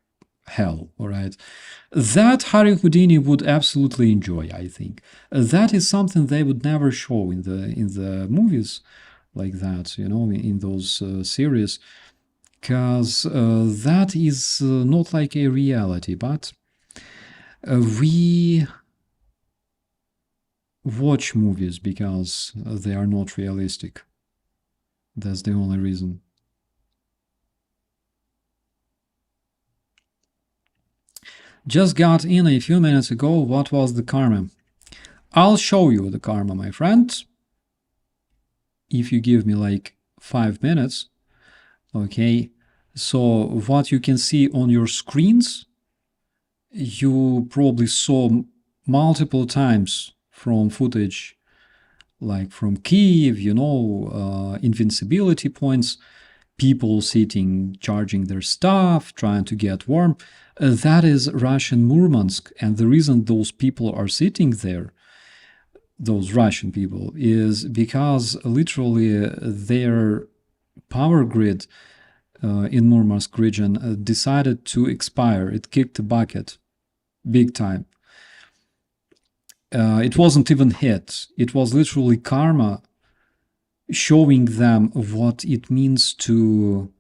hell, all right? That Harry Houdini would absolutely enjoy, I think. That is something they would never show in the movies like that, in those series, because that is not like a reality, but we watch movies because they are not realistic. That's the only reason. Just got in a few minutes ago. What was the karma? I'll show you the karma, my friend, if you give me like 5 minutes. Okay, so what you can see on your screens, you probably saw multiple times from footage like from Kiev, invincibility points, people sitting, charging their stuff, trying to get warm. That is Russian Murmansk. And the reason those people are sitting there, those Russian people, is because literally their power grid in Murmansk region decided to expire. It kicked the bucket big time. It wasn't even hit. It was literally karma showing them what it means to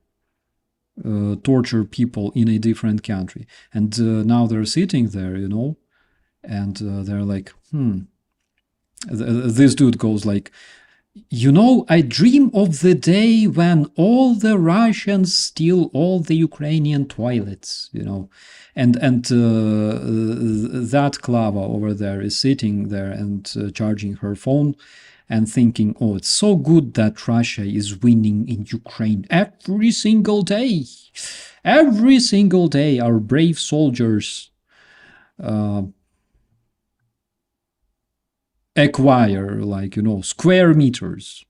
torture people in a different country. And now they're sitting there, and they're like, This dude goes like, I dream of the day when all the Russians steal all the Ukrainian toilets, and that Klava over there is sitting there and charging her phone and thinking, oh, it's so good that Russia is winning in Ukraine every single day. Every single day, our brave soldiers acquire square meters,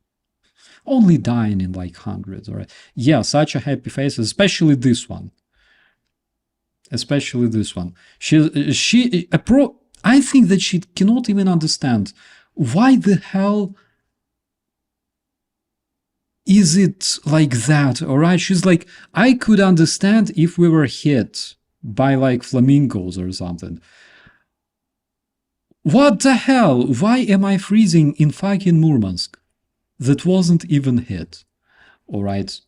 only dying in like hundreds. All right, yeah, such a happy face, especially this one. I think that she cannot even understand why the hell is it like that. All right, she's like, I could understand if we were hit by like flamingos or something. What the hell? Why am I freezing in fucking Murmansk? That wasn't even hit. All right.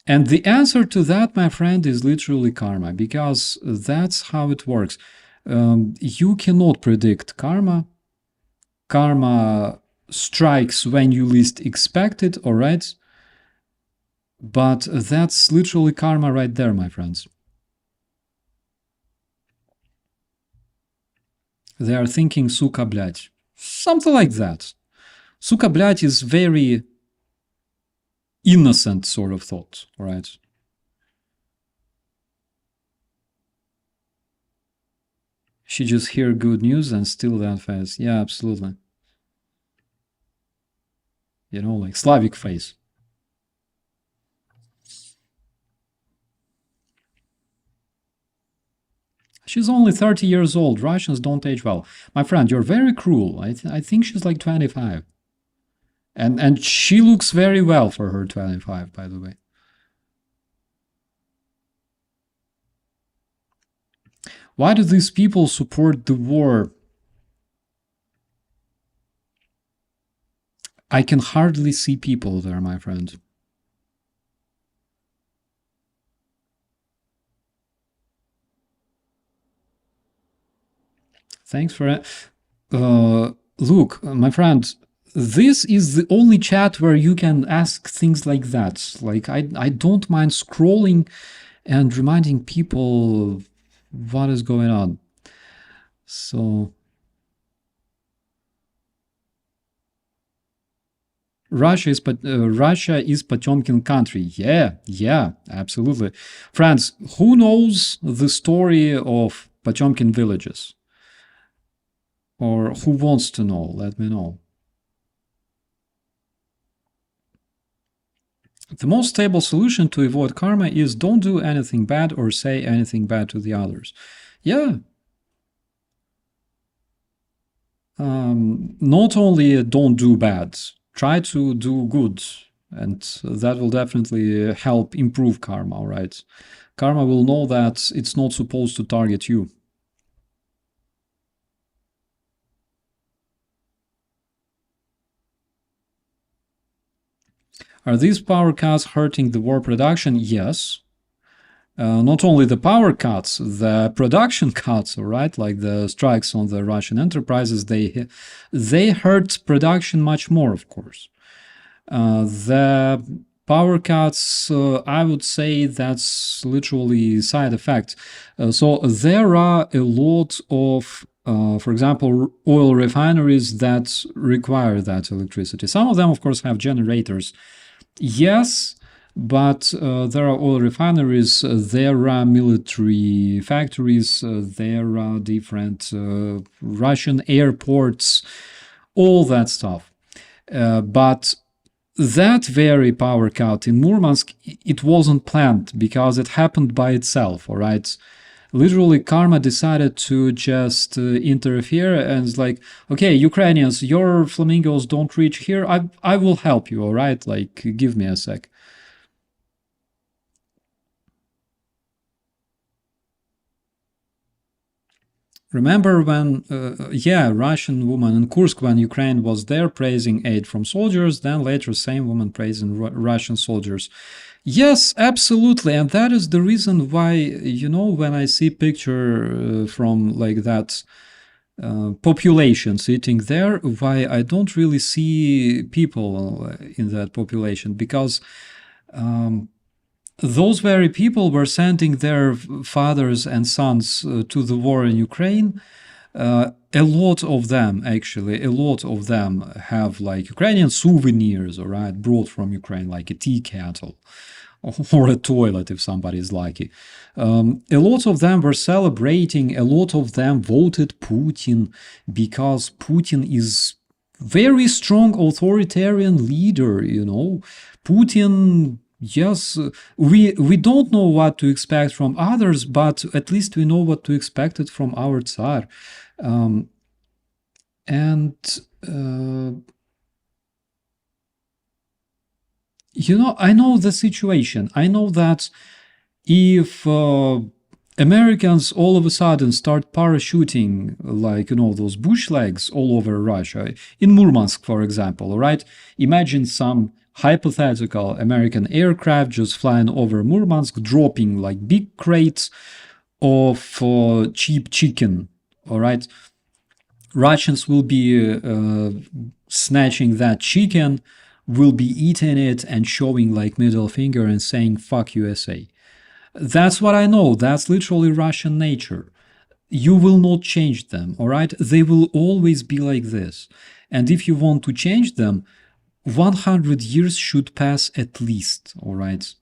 And the answer to that, my friend, is literally karma, because that's how it works. You cannot predict karma. Karma strikes when you least expect it, all right? But that's literally karma right there, my friends. They are thinking suka blять. Something like that. Suka blять is very innocent sort of thought, right? She just hear good news and still that face. Yeah, absolutely. Like Slavic face. She's only 30 years old. Russians don't age well. My friend, you're very cruel. I think she's like 25. And she looks very well for her 25, by the way. Why do these people support the war? I can hardly see people there, my friend. Thanks for it. Look, my friend, this is the only chat where you can ask things like that. Like, I don't mind scrolling and reminding people what is going on. So Russia is Potemkin country. Yeah, absolutely. Friends, who knows the story of Potemkin villages? Or who wants to know? Let me know. The most stable solution to avoid karma is don't do anything bad or say anything bad to the others. Yeah. Not only don't do bad, try to do good, and that will definitely help improve karma, right? Karma will know that it's not supposed to target you. Are these power cuts hurting the war production? Yes. Not only the power cuts, the production cuts, right? Like the strikes on the Russian enterprises, they hurt production much more, of course. The power cuts, I would say that's literally side effects. So there are a lot of, for example, oil refineries that require that electricity. Some of them, of course, have generators. Yes, but there are oil refineries, there are military factories, there are different Russian airports, all that stuff. But that very power cut in Murmansk, it wasn't planned because it happened by itself, all right? Literally, karma decided to just interfere and it's like, okay, Ukrainians, your flamingos don't reach here. I will help you, all right? Like, give me a sec. Remember when, Russian woman in Kursk, when Ukraine was there praising aid from soldiers, then later same woman praising Russian soldiers. Yes, absolutely, and that is the reason why, when I see picture from like that population sitting there, why I don't really see people in that population, because those very people were sending their fathers and sons to the war in Ukraine. A lot of them have like Ukrainian souvenirs, all right, brought from Ukraine, like a tea kettle or a toilet if somebody is lucky. A lot of them were celebrating, a lot of them voted Putin because Putin is very strong authoritarian leader, Putin, yes, we don't know what to expect from others, but at least we know what to expect it from our Tsar. I know the situation. I know that if Americans all of a sudden start parachuting, like, those bush legs all over Russia, in Murmansk, for example, right? Imagine some hypothetical American aircraft just flying over Murmansk, dropping like big crates of cheap chicken, all right? Russians will be snatching that chicken, will be eating it and showing like middle finger and saying fuck USA. That's what I know. That's literally Russian nature. You will not change them, all right? They will always be like this. And if you want to change them, 100 years should pass at least, all right?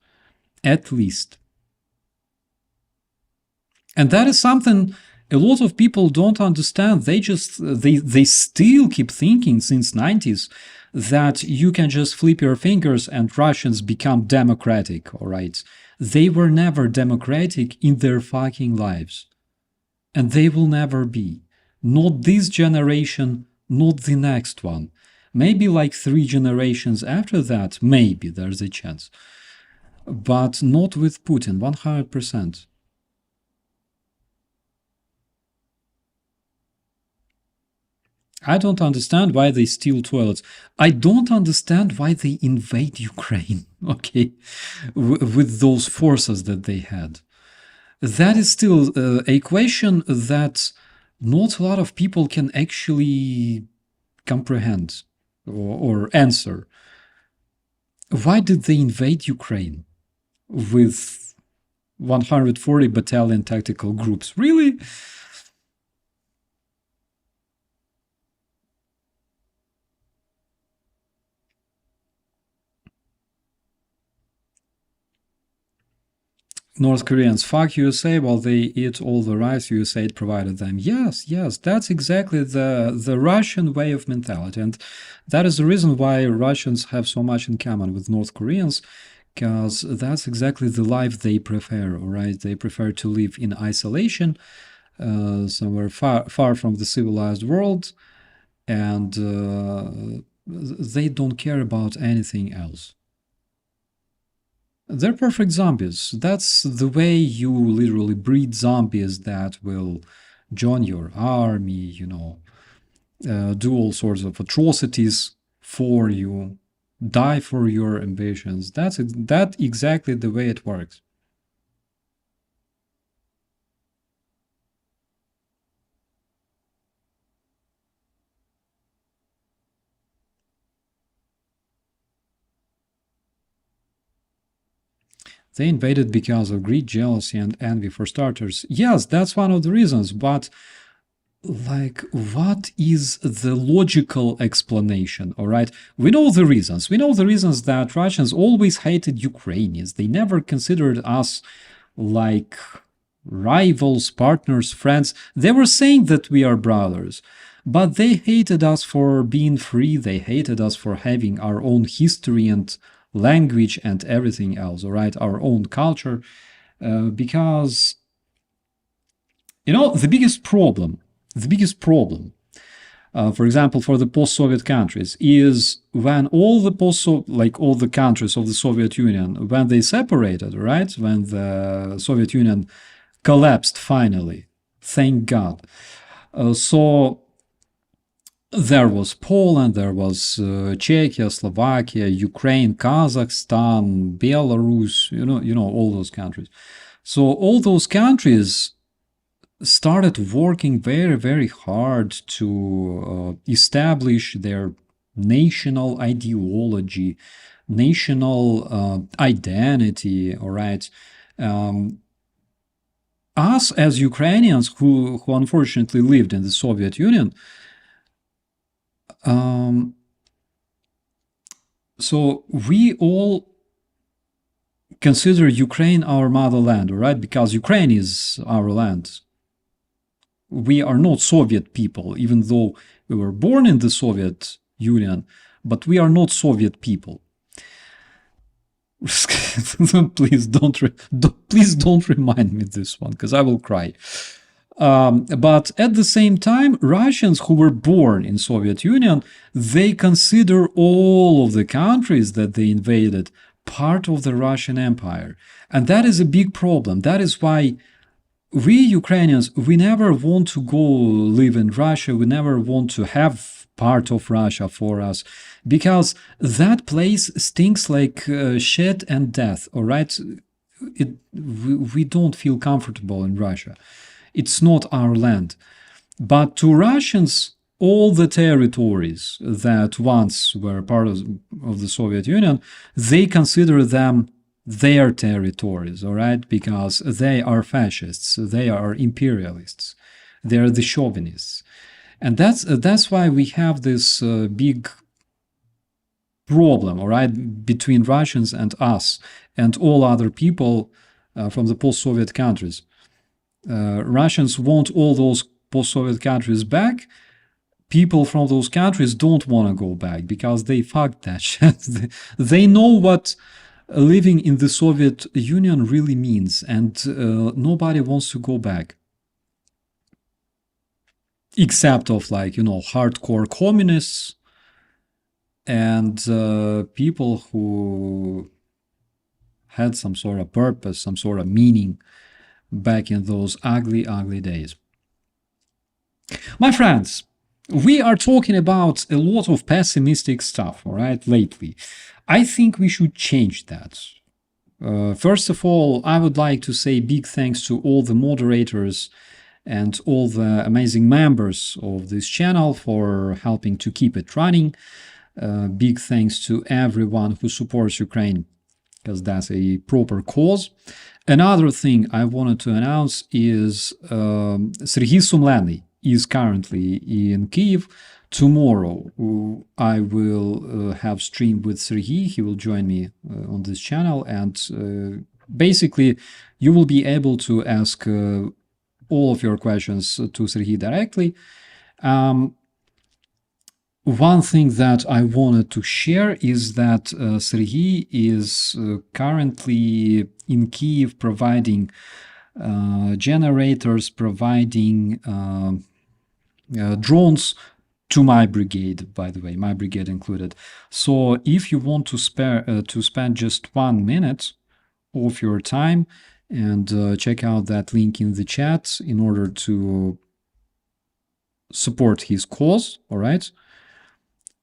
At least. And that is something a lot of people don't understand. They still keep thinking since 90s that you can just flip your fingers and Russians become democratic, all right? They were never democratic in their fucking lives. And they will never be. Not this generation, not the next one. Maybe like 3 generations after that, maybe there's a chance. But not with Putin, 100%. I don't understand why they steal toilets. I don't understand why they invade Ukraine, okay, with those forces that they had. That is still a question that not a lot of people can actually comprehend or answer. Why did they invade Ukraine with 140 battalion tactical groups? Really? North Koreans, fuck USA while they eat all the rice USA provided them. Yes, yes, that's exactly the Russian way of mentality. And that is the reason why Russians have so much in common with North Koreans, because that's exactly the life they prefer, all right? They prefer to live in isolation, somewhere far from the civilized world, and they don't care about anything else. They're perfect zombies. That's the way you literally breed zombies that will join your army, you know, do all sorts of atrocities for you, die for your ambitions. That's exactly the way it works. They invaded because of greed, jealousy, and envy for starters. Yes, that's one of the reasons, but like, what is the logical explanation? All right, we know the reasons. We know the reasons that Russians always hated Ukrainians. They never considered us like rivals, partners, friends. They were saying that we are brothers, but they hated us for being free. They hated us for having our own history and language and everything else, all right, our own culture, because, you know, the biggest problem, for example, for the post-Soviet countries is when all the countries of the Soviet Union, when they separated, right, when the Soviet Union collapsed finally, thank God. So there was Poland, there was Czechia, Slovakia, Ukraine, Kazakhstan, Belarus, you know, all those countries. So all those countries started working very, very hard to establish their national ideology, national identity, all right? Us as Ukrainians who unfortunately lived in the Soviet Union, so we all consider Ukraine our motherland, right? Because Ukraine is our land. We are not Soviet people, even though we were born in the Soviet Union, but we are not Soviet people. Please don't remind me this one, because I will cry. But at the same time, Russians who were born in Soviet Union, they consider all of the countries that they invaded part of the Russian Empire. And that is a big problem. That is why we Ukrainians, we never want to go live in Russia. We never want to have part of Russia for us, because that place stinks like shit and death, all right? We don't feel comfortable in Russia. It's not our land. But to Russians, all the territories that once were part of the Soviet Union, they consider them their territories, all right? Because they are fascists, they are imperialists, they are the chauvinists. And that's why we have this big problem, all right, between Russians and us and all other people from the post-Soviet countries. Russians want all those post-Soviet countries back. People from those countries don't want to go back because they fucked that shit. They know what living in the Soviet Union really means, and nobody wants to go back. Except of, like, you know, hardcore communists and people who had some sort of purpose, some sort of meaning back in those ugly, ugly days. My friends, we are talking about a lot of pessimistic stuff, all right, lately. I think we should change that. First of all, I would like to say big thanks to all the moderators and all the amazing members of this channel for helping to keep it running. Big thanks to everyone who supports Ukraine, because that's a proper cause. Another thing I wanted to announce is Serhiy Sumlenny is currently in Kyiv. Tomorrow I will have stream with Serhiy. He will join me on this channel, and basically, you will be able to ask all of your questions to Sergey directly. One thing that I wanted to share is that Sergey is currently in Kiev providing generators, providing drones to my brigade, by the way, my brigade included. So if you want to spend just 1 minute of your time and check out that link in the chat in order to support his cause, all right?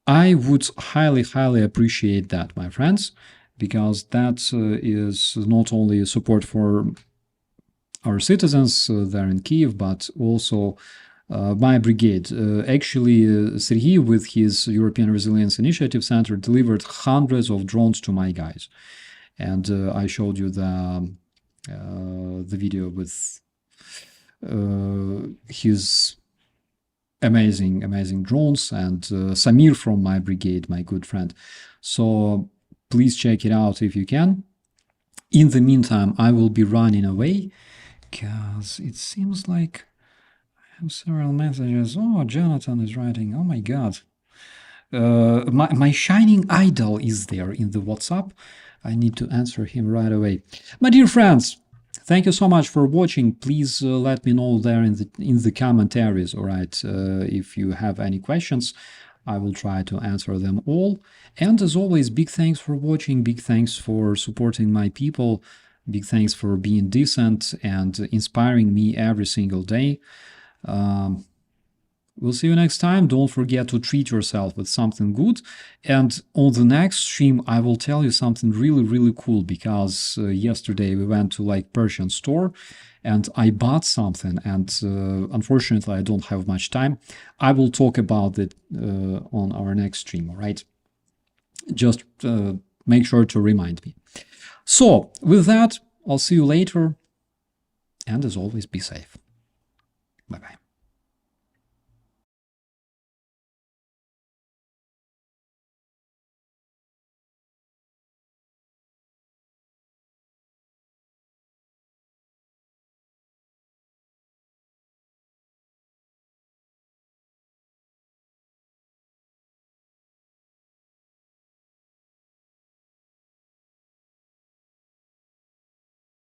I would highly, highly appreciate that, my friends, because that is not only a support for our citizens there in Kiev, but also my brigade. Actually, Sergey, with his European Resilience Initiative Center, delivered hundreds of drones to my guys. And I showed you the video with his amazing drones, and Samir from my brigade, my good friend. So please check it out if you can. In the meantime, I will be running away because it seems like I have several messages. Oh, Jonathan is writing. Oh my God. My shining idol is there in the WhatsApp. I need to answer him right away. My dear friends, thank you so much for watching. Please let me know there in the commentaries, all right? If you have any questions, I will try to answer them all. And as always, big thanks for watching. Big thanks for supporting my people. Big thanks for being decent and inspiring me every single day. We'll see you next time. Don't forget to treat yourself with something good. And on the next stream, I will tell you something really, really cool, because yesterday we went to like Persian store and I bought something, and unfortunately I don't have much time. I will talk about it on our next stream, all right? Just make sure to remind me. So with that, I'll see you later. And as always, be safe. Bye-bye.